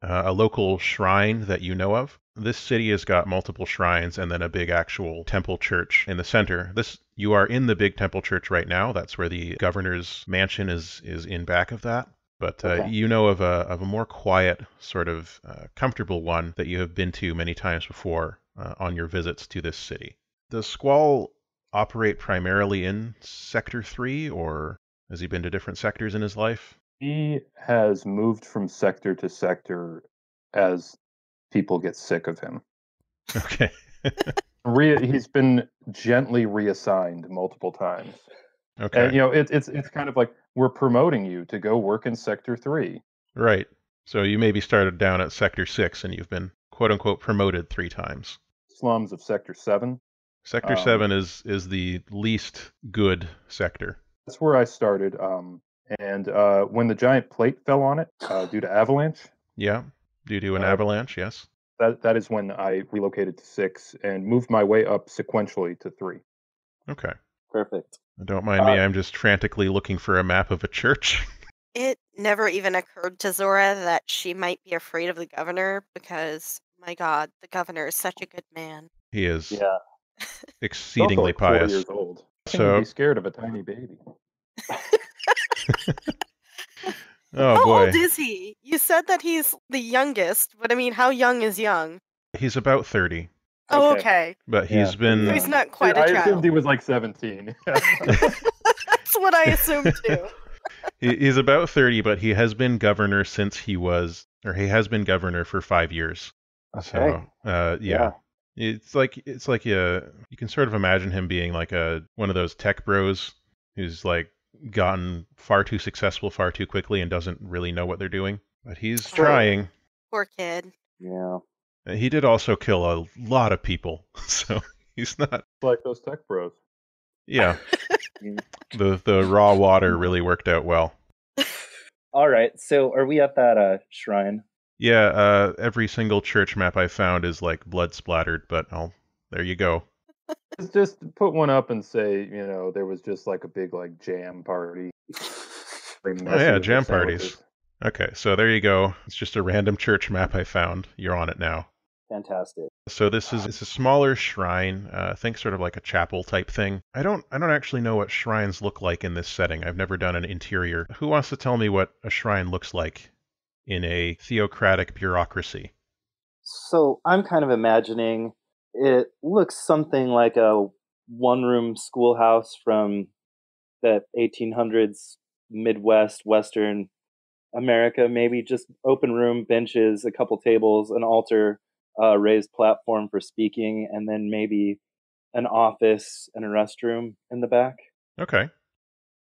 a local shrine that you know of. This city has got multiple shrines and then a big actual temple church in the center. You are in the big temple church right now. That's where the governor's mansion is in back of that. But Okay. you know of a more quiet, sort of comfortable one that you have been to many times before on your visits to this city. Does Squall operate primarily in Sector 3, or has he been to different sectors in his life? He has moved from sector to sector as people get sick of him. Okay. He's been gently reassigned multiple times. Okay. And it's kind of like we're promoting you to go work in Sector 3. Right. So you maybe started down at Sector 6 and you've been quote unquote promoted 3 times. Slums of Sector 7. Sector 7 is the least good sector. That's where I started. And when the giant plate fell on it due to avalanche. Yeah. Due to an avalanche, yes. That is when I relocated to 6 and moved my way up sequentially to 3. Okay. Perfect. Don't mind me, I'm just frantically looking for a map of a church. It never even occurred to Zora that she might be afraid of the governor because, my God, the governor is such a good man. He is Yeah. exceedingly He's also like 4 pious. years old. So Be scared of a tiny baby. Oh How boy. old is he? You said that he's the youngest, but I mean, how young is young? He's about 30, Oh, Okay. okay. but he's Yeah. been So he's not quite a I assumed child. he was like 17. That's what I assumed too. he's about 30, but he has been governor since he has been governor for 5 years. Okay. So, yeah. It's like you can sort of imagine him being like one of those tech bros who's like gotten far too successful far too quickly and doesn't really know what they're doing. But he's Sure. trying. Poor kid. Yeah. He did also kill a lot of people, so he's not... Like those tech bros. Yeah. The raw water really worked out well. All right, so are we at that shrine? Yeah, every single church map I found is like blood splattered, but there you go. Just put one up and say, there was just like a big like jam party. Like, Oh yeah, messy with jam the parties. sandwiches. Okay, so there you go. It's just a random church map I found. You're on it now. Fantastic. So it's a smaller shrine. Think sort of like a chapel type thing. I don't actually know what shrines look like in this setting. I've never done an interior. Who wants to tell me what a shrine looks like in a theocratic bureaucracy? So I'm kind of imagining it looks something like a one-room schoolhouse from the 1800s Midwest, Western America, maybe just open room, benches, a couple tables, an altar, raised platform for speaking, and then maybe an office and a restroom in the back. Okay.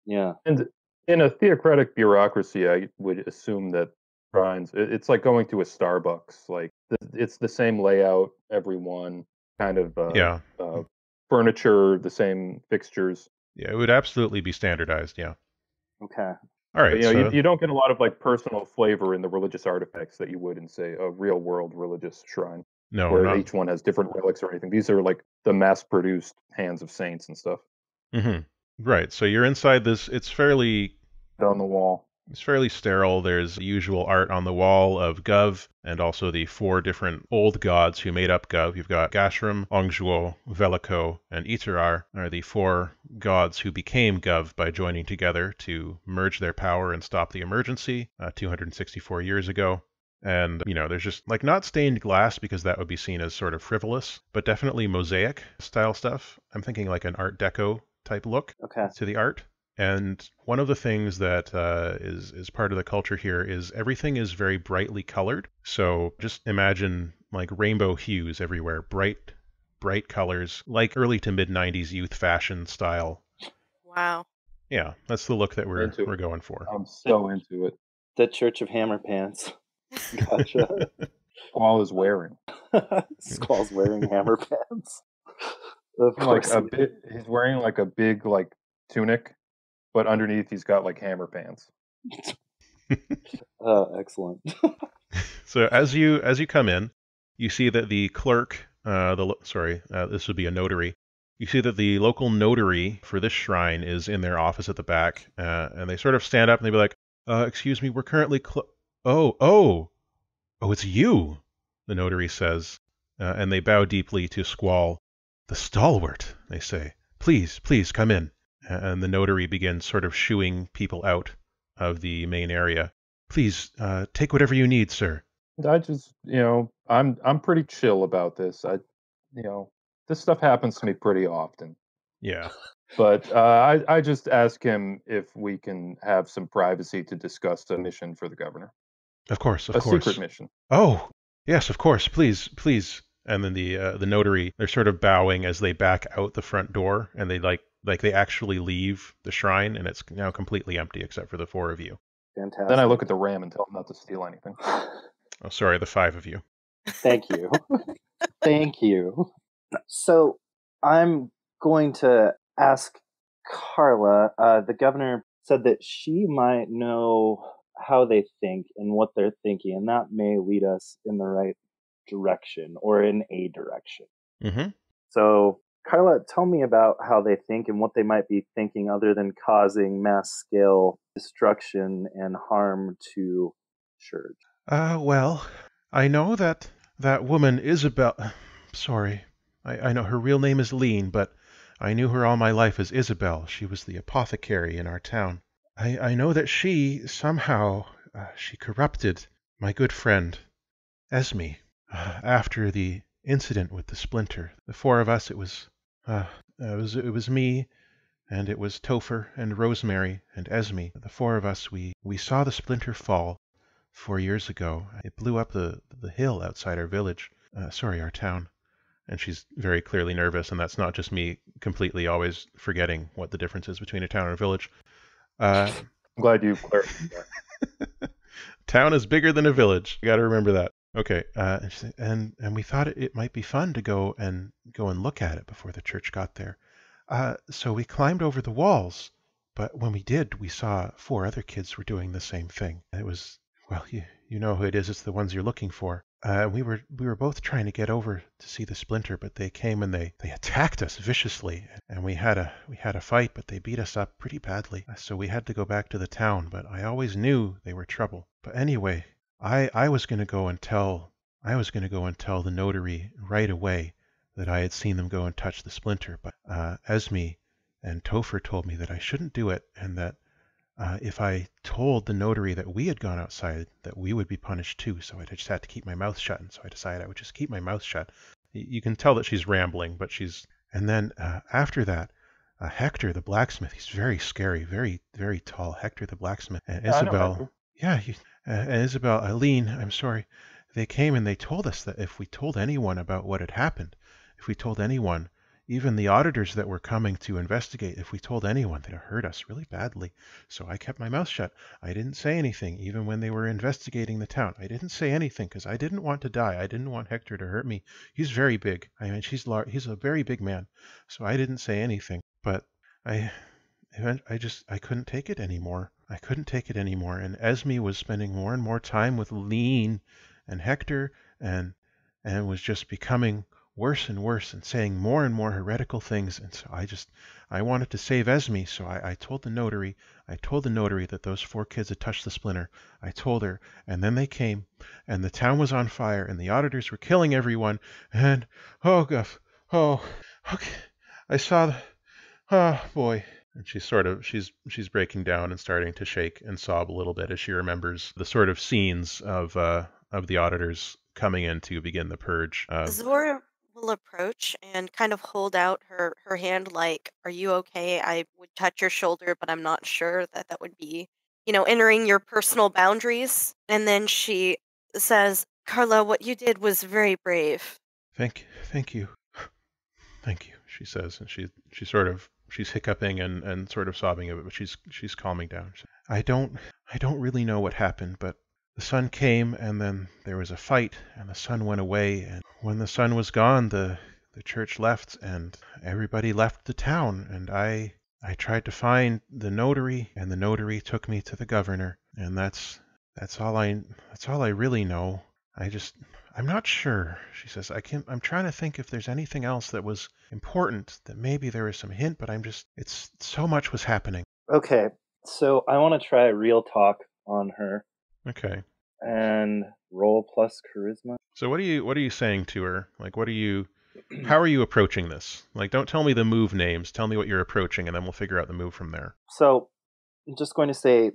Yeah. And in a theocratic bureaucracy, I would assume that shrines, it's like going to a Starbucks. Like it's the same layout, everyone kind of Yeah. furniture, the same fixtures. Yeah, it would absolutely be standardized, yeah. Okay. All right, But, you don't get a lot of like personal flavor in the religious artifacts that you would in, say, a real world religious shrine, no, where each one has different relics or anything. These are like the mass-produced hands of saints and stuff. Mm-hmm. Right, so you're inside this. It's fairly On the wall. It's fairly sterile. There's usual art on the wall of Gov and also the 4 different old gods who made up Gov. You've got Gashram, Ongjuo, Veliko, and Iterar are the 4 gods who became Gov by joining together to merge their power and stop the emergency 264 years ago. And, there's just, like, not stained glass because that would be seen as sort of frivolous, but definitely mosaic style stuff. I'm thinking like an Art Deco type look to the art. And one of the things that is part of the culture here is everything is very brightly colored. So just imagine like rainbow hues everywhere, bright colors, like early to mid 90s youth fashion style. Wow. Yeah, that's the look that we're going for. I'm so into it. The Church of Hammer Pants. Gotcha. Squall is wearing. Squall's wearing hammer pants. Of course. He's wearing like a big like tunic, but underneath he's got like hammer pants. Oh, excellent. So as you come in, you see that the clerk, this would be a notary. You see that the local notary for this shrine is in their office at the back, and they sort of stand up and they be like, "Excuse me, we're currently Oh, it's you," the notary says, and they bow deeply to Squall. "The Stalwart," they say. Please come in." And the notary begins sort of shooing people out of the main area. "Please, take whatever you need, sir." I just, I'm pretty chill about this. This stuff happens to me pretty often. Yeah. But I just ask him if we can have some privacy to discuss a mission for the governor. Of course. A secret mission. Oh, yes, of course. Please. And then the notary, they're sort of bowing as they back out the front door, and they like they actually leave the shrine, and it's now completely empty except for the 4 of you. Fantastic. Then I look at the ram and tell him not to steal anything. Oh, sorry, the 5 of you. Thank you. Thank you. So I'm going to ask Carla. The governor said that she might know how they think and what they're thinking, and that may lead us in the right direction or in a direction. Mm-hmm. So, Carla, tell me about how they think and what they might be thinking other than causing mass-scale destruction and harm to church. Well, I know that woman Isabel... Sorry, I know her real name is Lean, but I knew her all my life as Isabel. She was the apothecary in our town. I know that she, somehow, she corrupted my good friend, Esme, after the incident with the splinter. The 4 of us, it was me, and it was Topher and Rosemary and Esme. The 4 of us, we saw the splinter fall 4 years ago. It blew up the hill outside our village. Our town. And she's very clearly nervous, and that's not just me completely always forgetting what the difference is between a town and a village. I'm glad you clarified that. Town is bigger than a village. You got to remember that. Okay, and, she said, and we thought it might be fun to go and look at it before the church got there. So we climbed over the walls, but when we did, we saw 4 other kids were doing the same thing. It was, well, you know who it is. It's the ones you're looking for. We were both trying to get over to see the splinter, but they came and they attacked us viciously, and we had a fight, but they beat us up pretty badly. So we had to go back to the town. But I always knew they were trouble. But anyway, I was going to go and tell the notary right away that I had seen them go and touch the splinter, but Esme and Topher told me that I shouldn't do it, and that if I told the notary that we had gone outside, that we would be punished too. So I just had to keep my mouth shut, and so I decided I would just keep my mouth shut. You can tell that she's rambling, but she's. And then after that, Hector the blacksmith. He's very scary, very very tall. Hector the blacksmith and Isabel. Yeah, and Isabel, Lean, I'm sorry. They came and they told us that if we told anyone about what had happened, if we told anyone, even the auditors that were coming to investigate, if we told anyone, they'd hurt us really badly. So I kept my mouth shut. I didn't say anything, even when they were investigating the town. I didn't say anything because I didn't want to die. I didn't want Hector to hurt me. He's very big. I mean, he's a very big man. So I didn't say anything. But I couldn't take it anymore. I couldn't take it anymore. And Esme was spending more and more time with Lean and Hector, and was just becoming worse and worse and saying more and more heretical things. And so I wanted to save Esme. So I told the notary that those 4 kids had touched the splinter. I told her, and then they came, and the town was on fire, and the auditors were killing everyone. And okay, I saw the, oh boy. And she's breaking down and starting to shake and sob a little bit as she remembers the sort of scenes of the auditors coming in to begin the purge. Zora will approach and kind of hold out her hand like, "Are you okay? I would touch your shoulder, but I'm not sure that that would be, entering your personal boundaries." And then she says, "Carla, what you did was very brave." Thank you, she says, and she's hiccuping and sort of sobbing a bit, but she's calming down. I don't really know what happened, but the sun came, and then there was a fight, and the sun went away, and when the sun was gone, the church left, and everybody left the town, and I tried to find the notary, and the notary took me to the governor, and that's all I really know. I'm not sure, she says. I'm trying to think if there's anything else that was important, that maybe there was some hint, but it's so much was happening. Okay, so I want to try real talk on her. Okay. And roll plus charisma. So what are you saying to her? Like, how are you approaching this? Like, don't tell me the move names. Tell me what you're approaching, and then we'll figure out the move from there. So I'm just going to say,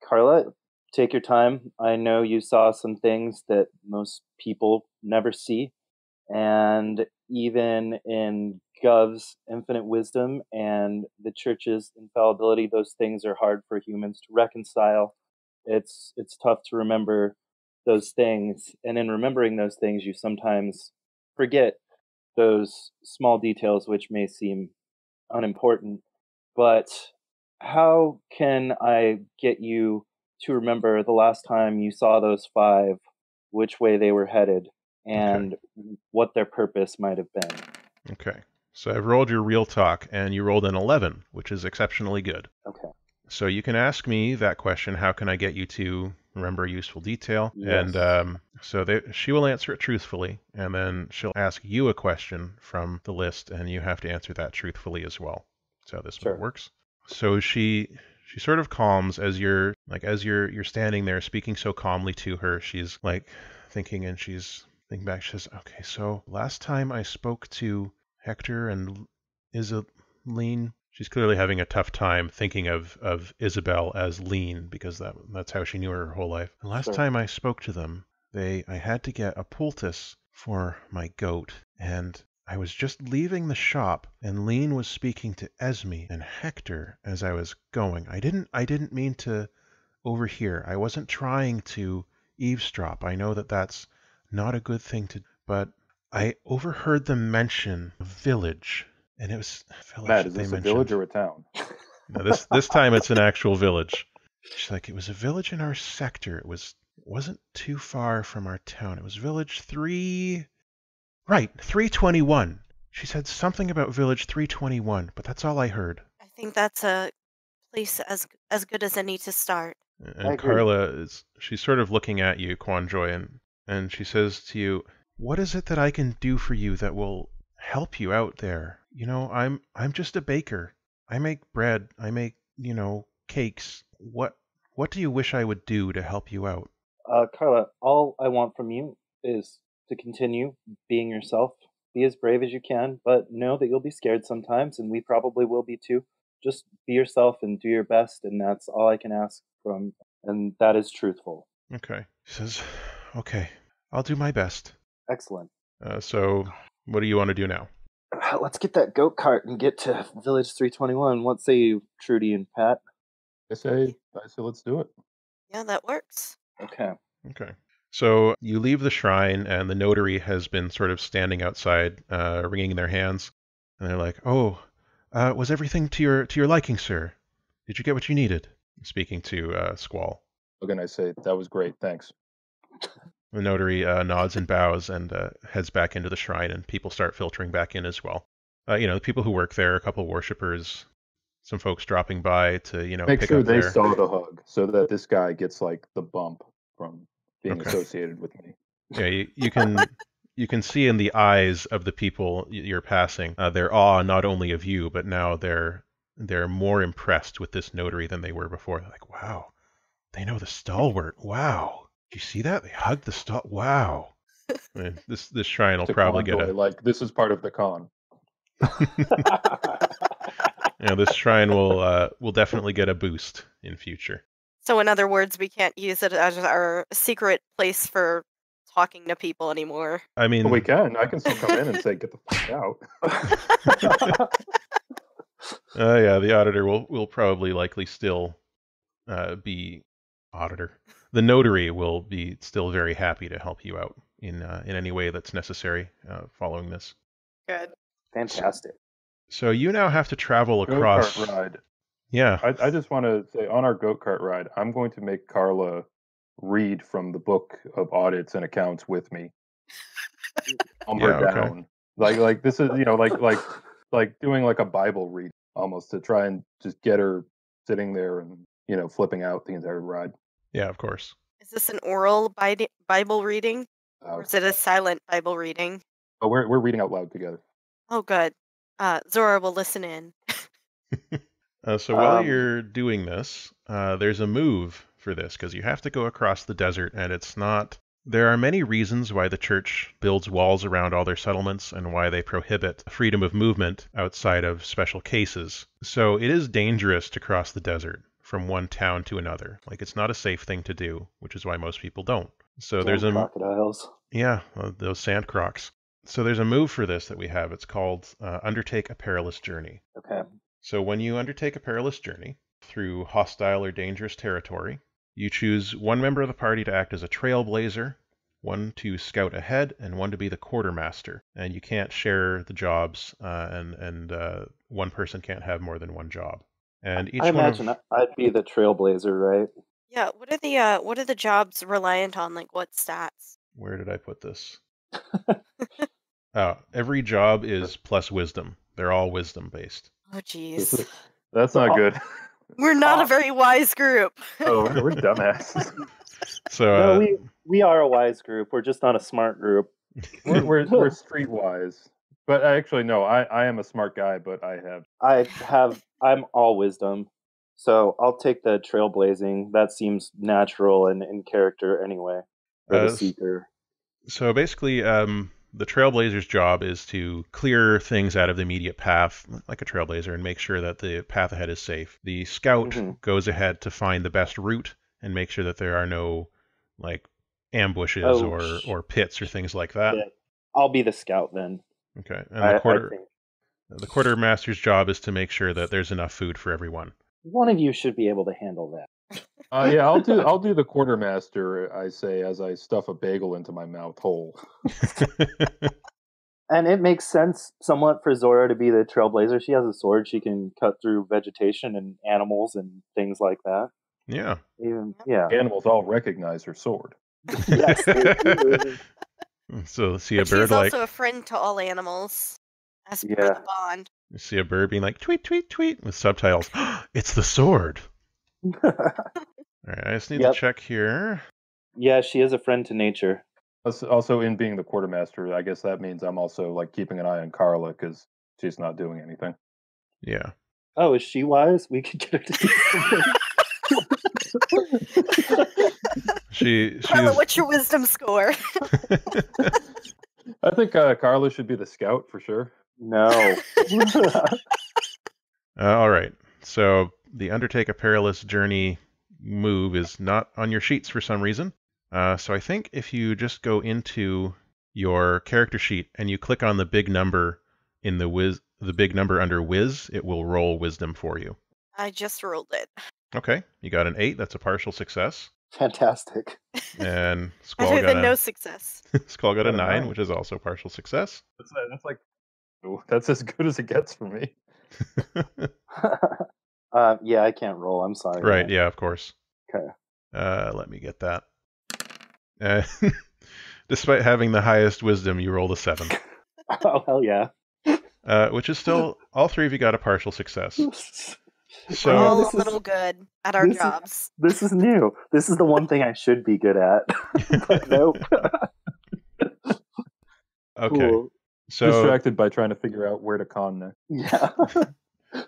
Carla, take your time. I know you saw some things that most people never see. And even in Gov's infinite wisdom and the church's infallibility, those things are hard for humans to reconcile. It's tough to remember those things. And in remembering those things, you sometimes forget those small details which may seem unimportant. But how can I get you to remember the last time you saw those 5, which way they were headed, and what their purpose might have been? Okay. So I've rolled your real talk, and you rolled an 11, which is exceptionally good. Okay. So you can ask me that question, how can I get you to remember a useful detail? Yes. And she will answer it truthfully, and then she'll ask you a question from the list, and you have to answer that truthfully as well. So this works. So she sort of calms as you're standing there speaking so calmly to her. She's like thinking, and she's thinking back. She says, okay, so last time I spoke to Hector and Lean. She's clearly having a tough time thinking of Isabel as Lean, because that's how she knew her whole life. The last time I spoke to them, I had to get a poultice for my goat, and I was just leaving the shop, and Lean was speaking to Esme and Hector as I was going. I didn't mean to overhear. I wasn't trying to eavesdrop. I know that that's not a good thing to, but I overheard them mention a village. And it was a village. Matt, is this a village or a town? No, this time it's an actual village. She's like, it was a village in our sector. It was wasn't too far from our town. It was Village 3... Right, 321. She said something about Village 321, but that's all I heard. I think that's a place as good as any to start. And I agree. Carla she's sort of looking at you, Quanjoy, and she says to you, "What is it that I can do for you that will help you out there? You know, I'm just a baker. I make bread. I make, cakes. What do you wish I would do to help you out?" Carla, all I want from you is to continue being yourself. Be as brave as you can, but know that you'll be scared sometimes, and we probably will be too. Just be yourself and do your best, and that's all I can ask from, and that is truthful. Okay. She says, "Okay, I'll do my best." Excellent. So, what do you want to do now? Let's get that goat cart and get to Village 321. What say you, Trudy and Pat? I say let's do it. Yeah, that works. Okay. Okay. So you leave the shrine, and the notary has been sort of standing outside, wringing their hands, and they're like, "Oh, was everything to your liking, sir? Did you get what you needed?" Speaking to Squall. Again, I say that was great. Thanks. The notary nods and bows and heads back into the shrine, and people start filtering back in as well. The people who work there, a couple worshippers, some folks dropping by to, Make pick sure up they their... saw the hug so that this guy gets like the bump from being Okay. associated with me. Yeah, you can see in the eyes of the people you're passing their awe, not only of you, but now they're more impressed with this notary than they were before. They're like, "Wow, they know the Stalwart. Wow, did you see that? They hugged the Stalwart. Wow." I mean, this shrine will To probably get Conjoy, like this is part of the con. this shrine will definitely get a boost in future. So in other words, we can't use it as our secret place for talking to people anymore. I mean, But we can. I can still come in and say, "Get the fuck out." yeah, the auditor will probably likely still be auditor. The notary will be still very happy to help you out in any way that's necessary following this. Good. Fantastic. So you now have to travel across... Go-kart ride. Yeah. I just want to say, on our go-kart ride, I'm going to make Carla read from the book of audits and accounts with me. Calm her Yeah, okay. down. Like this is, like doing like a Bible read almost, to try and just get her sitting there and, flipping out the entire ride. Yeah, of course. Is this an oral Bible reading? Or is it a silent Bible reading? Oh, we're reading out loud together. Oh, good. Zora will listen in. So while you're doing this, there's a move for this, because you have to go across the desert, and it's not... There are many reasons why the church builds walls around all their settlements and why they prohibit freedom of movement outside of special cases. So it is dangerous to cross the desert from one town to another. Like, it's not a safe thing to do, which is why most people don't. So there's a... crocodiles. Yeah, those sand crocs. So there's a move for this that we have. It's called Undertake a Perilous Journey. Okay. So when you undertake a perilous journey through hostile or dangerous territory, you choose one member of the party to act as a trailblazer, one to scout ahead, and one to be the quartermaster. And you can't share the jobs, and one person can't have more than one job. And each I imagine I'd be the trailblazer, right? Yeah. What are the jobs reliant on? Like what stats? Where did I put this? Oh, every job is plus wisdom. They're all wisdom based. Oh, jeez. That's not good. We're not a very wise group. Oh, we're dumbasses. So No, we are a wise group. We're just not a smart group. we're streetwise. But actually, no, I am a smart guy, but I'm all wisdom. So I'll take the trailblazing. That seems natural and in character anyway. For the seeker. So basically, the trailblazer's job is to clear things out of the immediate path, like a trailblazer, and make sure that the path ahead is safe. The scout goes ahead to find the best route and make sure that there are no, like, ambushes or pits or things like that. Yeah. I'll be the scout then. Okay. And the quartermaster's job is to make sure that there's enough food for everyone. One of you should be able to handle that. Yeah, I'll do the quartermaster, I say, as I stuff a bagel into my mouth hole. And it makes sense somewhat for Zora to be the trailblazer. She has a sword. She can cut through vegetation and animals and things like that. Yeah. Yeah. Animals all recognize her sword. Yes. They do. So see a But bird she's like also a friend to all animals, as per Yeah. the bond. you see a bird being like tweet tweet tweet with subtitles. It's the sword. All right, I just need to Yep. check here. Yeah, she is a friend to nature. Also, in being the quartermaster, I guess that means I'm also like keeping an eye on Carla because she's not doing anything. Yeah. Oh, is she wise? We could get her to do something. Carla, She's what's your wisdom score? I think Carla should be the scout for sure. No. all right. So the undertake a perilous journey move is not on your sheets for some reason. So I think if you just go into your character sheet and you click on the big number in the big number under Wiz, it will roll wisdom for you. I just rolled it. Okay, you got an 8. That's a partial success. Fantastic. And Squall Better got than no success. Squall got a Got a 9, 9. which is also partial success. That's like that's as good as it gets for me. Yeah, I can't roll. I'm sorry. Right, yeah, of course. Okay. Let me get that. Despite having the highest wisdom, you rolled a 7. Oh, hell yeah. Which is still, all three of you got a partial success. We're So, all this a little good at our this is- jobs. This is new. This is the one thing I should be good at. But nope. okay. Cool. So, Distracted by trying to figure out where to con next. Yeah.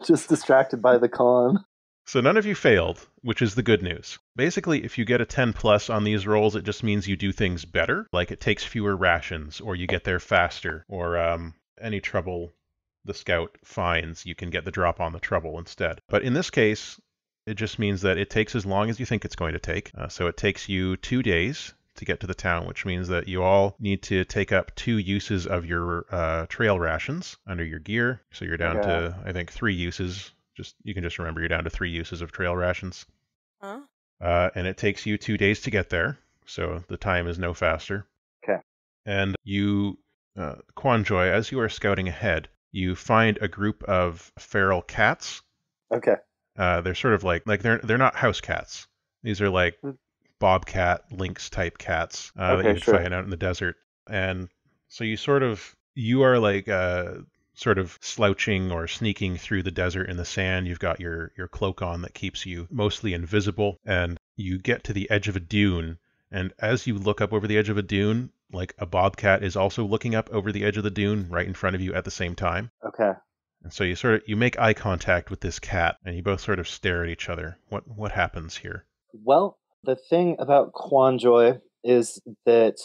Just distracted by the con. so none of you failed, which is the good news. Basically, if you get a 10 plus on these rolls, it just means you do things better, like it takes fewer rations, or you get there faster, or any trouble the scout finds, you can get the drop on the trouble instead. But in this case, it just means that it takes as long as you think it's going to take. So it takes you 2 days to get to the town, which means that you all need to take up 2 uses of your trail rations under your gear. So you're down to, I think, 3 uses. You can just remember you're down to 3 uses of trail rations. Huh? And it takes you 2 days to get there, so the time is no faster. Okay. And you, Quanjoy, as you are scouting ahead, you find a group of feral cats. Okay. They're sort of like they're not house cats. These are like bobcat, lynx type cats that Okay, you would sure. find out in the desert. And so you are like sort of slouching or sneaking through the desert in the sand. You've got your cloak on that keeps you mostly invisible, and you get to the edge of a dune. And as you look up over the edge of a dune, like a bobcat is also looking up over the edge of the dune right in front of you at the same time. Okay. And so you make eye contact with this cat, and you both sort of stare at each other. What happens here? Well, the thing about Quanjoy is that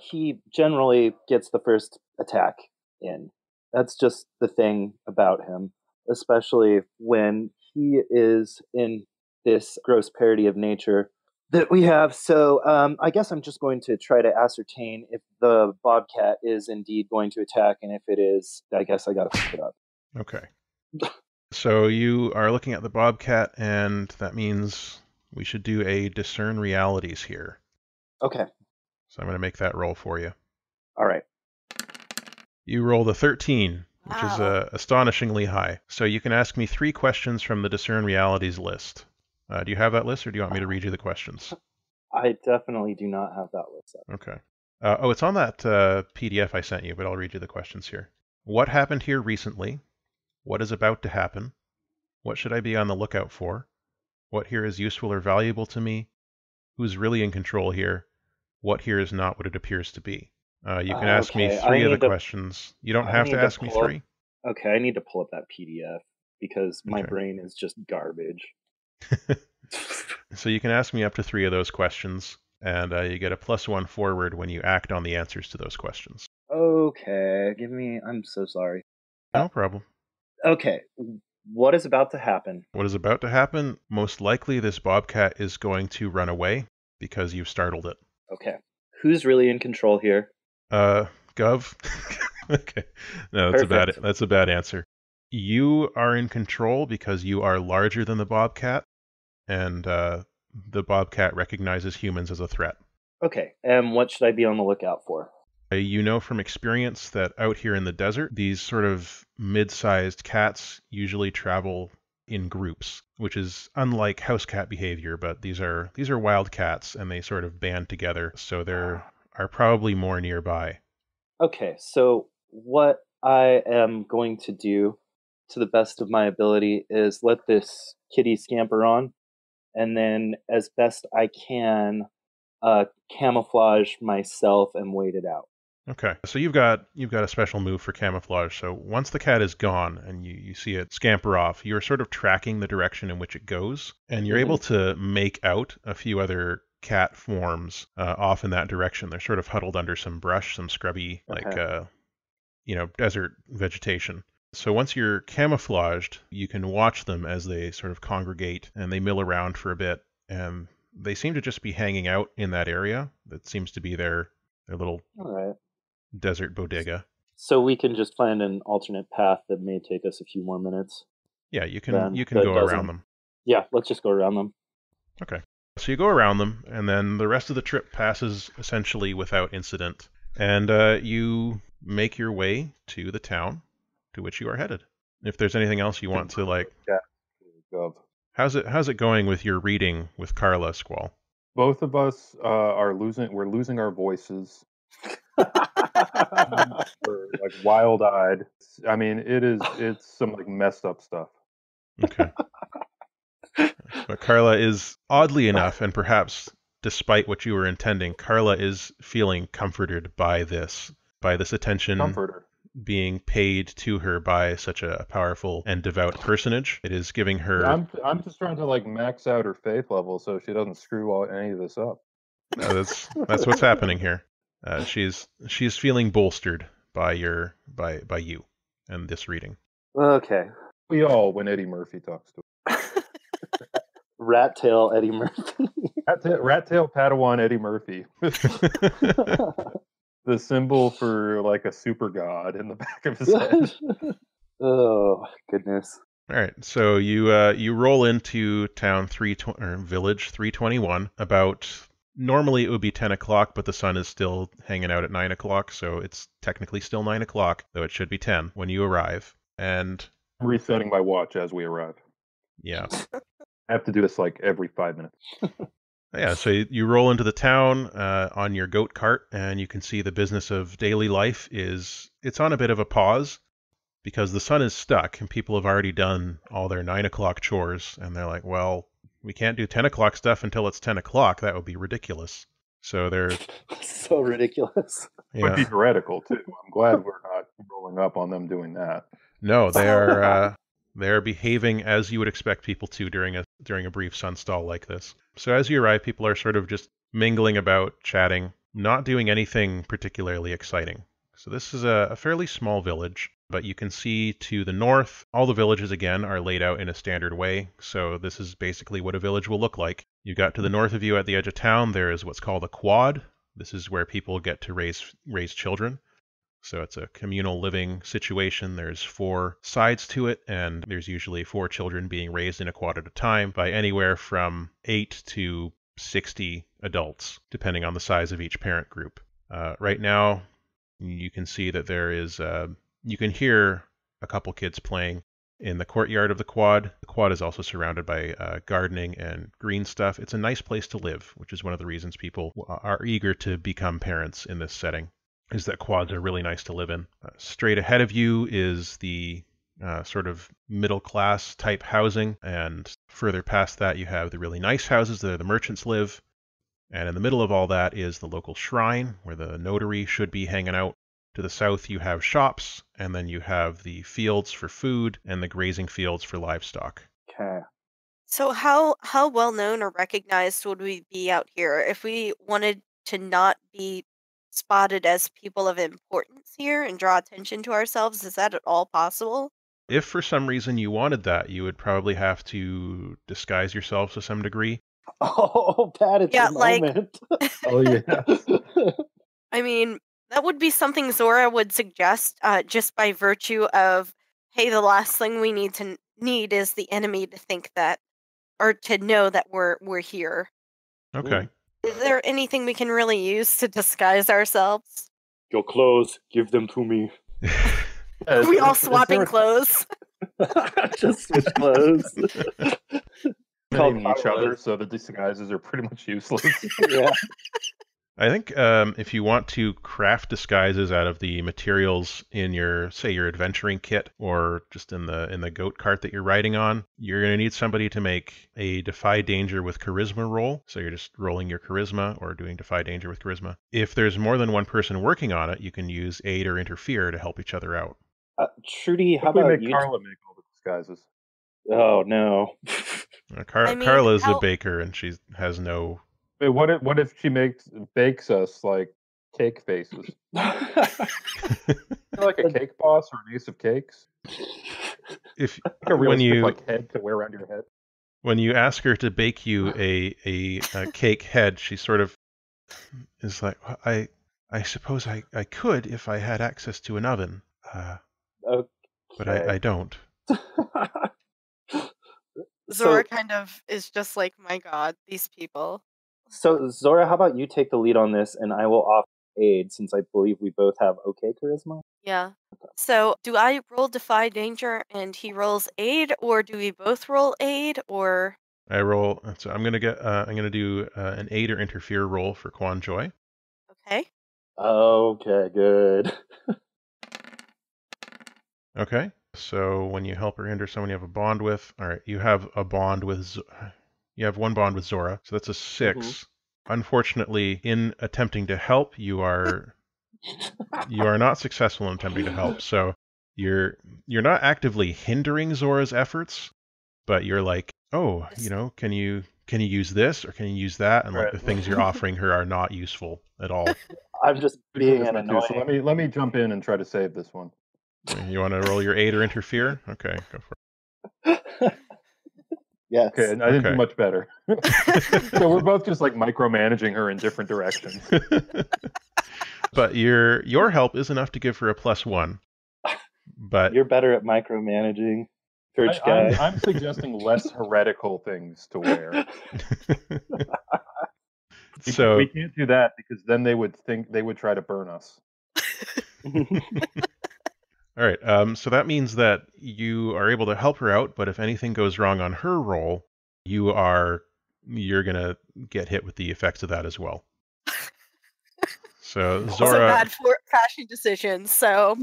he generally gets the first attack in. That's just the thing about him, especially when he is in this gross parody of nature that we have. So I guess I'm just going to try to ascertain if the bobcat is indeed going to attack, and if it is, I guess I got to pick it up. Okay. So you are looking at the bobcat, and that means we should do a discern realities here. Okay. So I'm going to make that roll for you. All right. You rolled a 13, which is Wow. astonishingly high. So you can ask me 3 questions from the discern realities list. Do you have that list, or do you want me to read you the questions? I definitely do not have that list up. Okay. It's on that PDF I sent you, but I'll read you the questions here. What happened here recently? What is about to happen? What should I be on the lookout for? What here is useful or valuable to me? Who's really in control here? What here is not what it appears to be? You can ask me Okay, 3 I of the need to- questions. You don't I have need to to ask me pull up- 3. Okay, I need to pull up that PDF because my Okay. brain is just garbage. So you can ask me up to 3 of those questions, and you get a +1 forward when you act on the answers to those questions. Okay, I'm so sorry. No problem. Okay, what is about to happen? What is about to happen? Most likely this bobcat is going to run away because you've startled it. Okay, who's really in control here? Gov? Okay. No, Perfect. that's a bad answer. You are in control because you are larger than the bobcat, and the bobcat recognizes humans as a threat. Okay, and what should I be on the lookout for? You know from experience that out here in the desert, these sort of mid-sized cats usually travel in groups, which is unlike house cat behavior, but these are wild cats, and they sort of band together, so there are probably more nearby. Okay, so what I am going to do, to the best of my ability, is let this kitty scamper on, and then as best I can, camouflage myself and wait it out. Okay, so you've got a special move for camouflage. So once the cat is gone and you see it scamper off, you're sort of tracking the direction in which it goes, and you're able to make out a few other cat forms off in that direction. They're sort of huddled under some brush, some scrubby, desert vegetation. So once you're camouflaged, you can watch them as they sort of congregate and they mill around for a bit, and they seem to just be hanging out in that area. That seems to be their little desert bodega. So we can just find an alternate path that may take us a few more minutes. Yeah, you can go around them. Yeah, let's just go around them. Okay. So you go around them, and then the rest of the trip passes essentially without incident. And you make your way to the town to which you are headed. If there's anything else you want to how's it going with your reading with Carla, Squall? Both of us we're losing our voices. We're like wild-eyed. I mean, it's some like messed up stuff. Okay. But Carla is, oddly enough, and perhaps despite what you were intending, Carla is feeling comforted by this attention being paid to her by such a powerful and devout personage. It is giving her... I'm just trying to like max out her faith level so she doesn't screw any of this up. No, that's what's happening here. She's feeling bolstered by you and this reading. Okay. We all, when Eddie Murphy talks to her. Rat tail Eddie Murphy. Rat tail Padawan Eddie Murphy. The symbol for like a super god in the back of his head. Oh goodness! All right, so you roll into town village 321. About normally it would be 10 o'clock, but the sun is still hanging out at 9 o'clock, so it's technically still 9 o'clock, though it should be 10 when you arrive. And I'm resetting my watch as we arrive. Yeah, I have to do this like every 5 minutes. Yeah, so you roll into the town on your goat cart, and you can see the business of daily life it's on a bit of a pause because the sun is stuck and people have already done all their 9 o'clock chores, and they're like, well, we can't do 10 o'clock stuff until it's 10 o'clock. That would be ridiculous. So they're... So ridiculous. It would be heretical, too. I'm glad we're not rolling up on them doing that. No, they're behaving as you would expect people to during a brief sun stall like this. So as you arrive, people are sort of just mingling about, chatting, not doing anything particularly exciting. So this is a fairly small village, but you can see to the north, all the villages again are laid out in a standard way. So this is basically what a village will look like. You got to the north of you at the edge of town, there is what's called a quad. This is where people get to raise children. So it's a communal living situation. There's 4 sides to it, and there's usually 4 children being raised in a quad at a time by anywhere from 8 to 60 adults, depending on the size of each parent group. Right now, you can see that there is, you can hear a couple kids playing in the courtyard of the quad. The quad is also surrounded by gardening and green stuff. It's a nice place to live, which is one of the reasons people are eager to become parents in this setting. Is that quads are really nice to live in. Straight ahead of you is the sort of middle-class type housing, and further past that you have the really nice houses that the merchants live, and in the middle of all that is the local shrine where the notary should be hanging out. To the south you have shops, and then you have the fields for food and the grazing fields for livestock. Okay. So how well known or recognized would we be out here if we wanted to not be spotted as people of importance here and draw attention to ourselves? Is that at all possible? If for some reason you wanted that, you would probably have to disguise yourselves to some degree. Oh, Pat, it's a moment. Oh, yeah. I mean, that would be something Zora would suggest just by virtue of, hey, the last thing we need is the enemy to think that, or to know that we're here. Okay. Is there anything we can really use to disguise ourselves? Your clothes, give them to me. Are we all swapping clothes? Just switch clothes. Called Name each other, Carlos. so the disguises are pretty much useless. Yeah. I think if you want to craft disguises out of the materials in your, say, your adventuring kit, or just in the goat cart that you're riding on, you're going to need somebody to make a defy danger with charisma roll. So you're just rolling your charisma or doing defy danger with charisma. If there's more than one person working on it, you can use aid or interfere to help each other out. Trudy, how How about we about make you? Carla make all the disguises? Oh no. I mean, Carla's a how- baker and she has no. Wait, what if she bakes us like cake faces? Like a cake boss or an ace of cakes? If Like a when realistic you like head to wear around your head? when you ask her to bake you a cake head, she sort of is like, I suppose I could if I had access to an oven, but I don't. Zora kind of is just like, my God, these people. So Zora, how about you take the lead on this, and I will offer aid since I believe we both have okay charisma. Yeah. So do I roll defy danger and he rolls aid, or do we both roll aid, or? I roll. So I'm gonna do an aid or interfere roll for Quan Joy. Okay. Okay, good. Okay. So when you help or hinder someone you have a bond with, all right, you have a bond with. You have one bond with Zora, so that's a 6. Unfortunately, in attempting to help, you are not successful in attempting to help. So you're not actively hindering Zora's efforts, but you're like, oh, can you use this or can you use that? And like the things you're offering her are not useful at all. I'm just being an annoying. So let me jump in and try to save this one. You want to roll your aid or interfere? Okay, go for it. Yes. Okay, and I didn't do much better. So we're both just like micromanaging her in different directions. But your help is enough to give her a +1. But you're better at micromanaging, Purge guy. I'm suggesting less heretical things to wear. So we can't do that because then they would try to burn us. All right. So that means that you are able to help her out, but if anything goes wrong on her roll, you're gonna get hit with the effects of that as well. So Zora. Also bad for crashing decisions. So.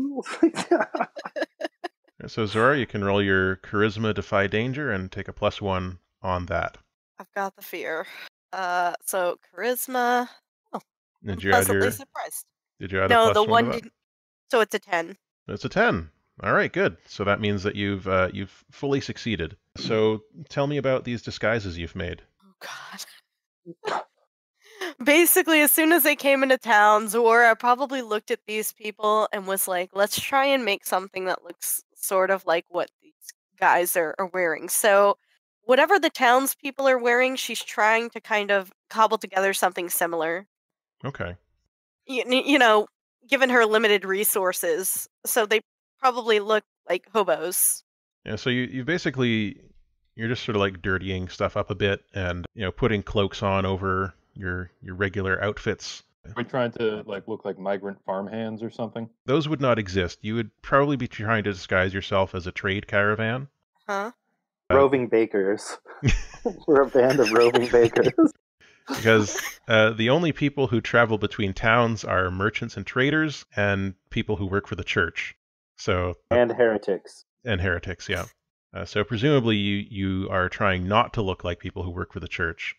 So Zora, you can roll your charisma defy danger and take a +1 on that. I've got the fear. So charisma. Oh, Did I'm you add pleasantly surprised. Did you add no, a +1 the one to that? didn't. So it's a 10. It's a 10. All right, good. So that means that you've fully succeeded. So tell me about these disguises you've made. Oh God. Basically, as soon as they came into town, Zora probably looked at these people and was like, let's try and make something that looks sort of like what these guys are wearing. So whatever the townspeople are wearing, she's trying to kind of cobble together something similar. Okay. You know, given her limited resources. So they probably look like hobos. Yeah, so you basically, you're just sort of like dirtying stuff up a bit and, putting cloaks on over your regular outfits. Are we trying to look like migrant farmhands or something? Those would not exist. You would probably be trying to disguise yourself as a trade caravan. Huh? Roving bakers. We're a band of roving bakers. Because the only people who travel between towns are merchants and traders and people who work for the church. And heretics. And heretics, yeah. So presumably you are trying not to look like people who work for the church.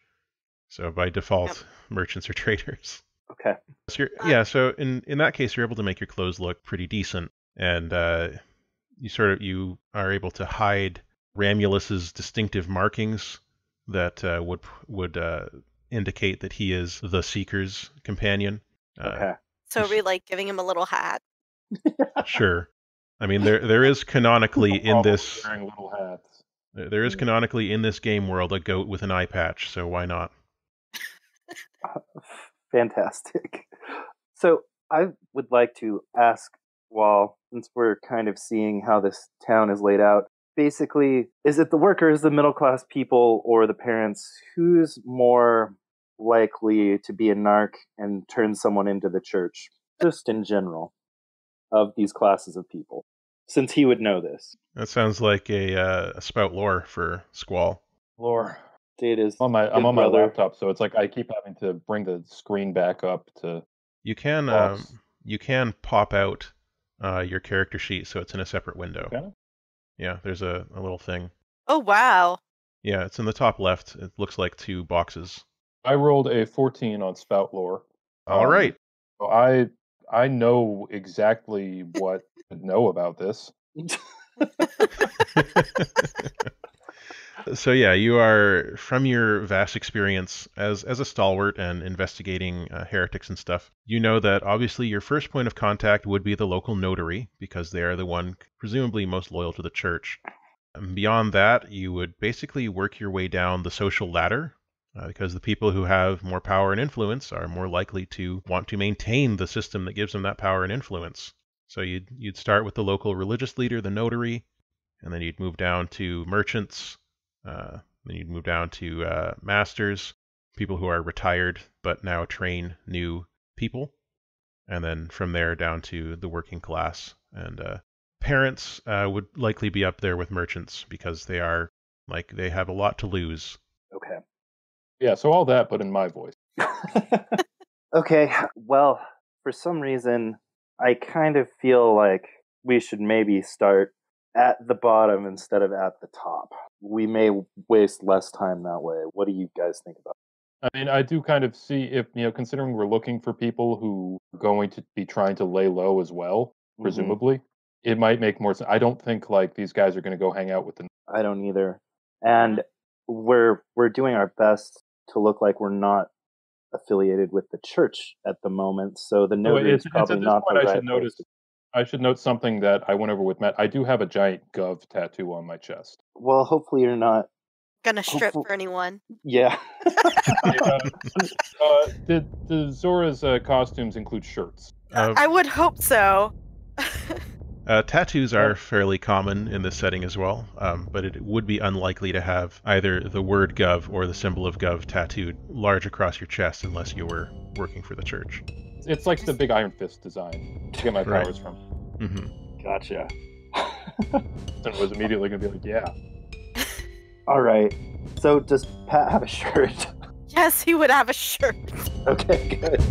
So by default, merchants or traders. Okay. So so in that case, you're able to make your clothes look pretty decent, and you are able to hide Ramulus's distinctive markings that would indicate that he is the Seeker's companion. Okay. So are we giving him a little hat? Sure. I mean, there is canonically in this wearing little hats. There is canonically in this game world a goat with an eye patch, so why not? Fantastic. So I would like to ask, since we're kind of seeing how this town is laid out, basically, is it the workers, the middle class people, or the parents? Who's more likely to be a narc and turn someone into the church, just in general, of these classes of people? since he would know this. That sounds like a spout lore for Squall. Lore. Date is I'm his on my brother. laptop, so it's like I keep having to bring the screen back up to. You can Box. you can pop out your character sheet so it's in a separate window. Can I? Yeah, there's a little thing. Oh, wow. Yeah, it's in the top left. It looks like 2 boxes. I rolled a 14 on spout lore. All right. So I know exactly what to know about this. So yeah, you are, from your vast experience as a stalwart and investigating heretics and stuff, you know that obviously your first point of contact would be the local notary, because they are the one presumably most loyal to the church. And beyond that, you would basically work your way down the social ladder, because the people who have more power and influence are more likely to want to maintain the system that gives them that power and influence. So you'd start with the local religious leader, the notary, and then you'd move down to merchants. Then you'd move down to masters, people who are retired but now train new people. And then from there down to the working class. And parents would likely be up there with merchants because they have a lot to lose. Okay. Yeah, so all that, but in my voice. Okay, well, for some reason, I kind of feel like we should maybe start at the bottom instead of at the top. We may waste less time that way. What do you guys think about I mean, I do kind of see if, considering we're looking for people who are going to be trying to lay low as well, it? presumably, it might make more sense. I don't think like these guys are going to go hang out with the. I don't either. And we're doing our best to look like we're not affiliated with the church at the moment, so the notary is probably not the right place. I should note something that I went over with Matt. I do have a giant Gov tattoo on my chest. Well, hopefully you're not Gonna strip for anyone. Yeah. Did Zora's costumes include shirts? I would hope so. Tattoos are fairly common in this setting as well, but it would be unlikely to have either the word Gov or the symbol of Gov tattooed large across your chest unless you were working for the church. It's like the big Iron Fist design to get my powers from. Mm-hmm. Gotcha. Dustin was immediately going to be like, yeah. All right. So does Pat have a shirt? Yes, he would have a shirt. Okay, good.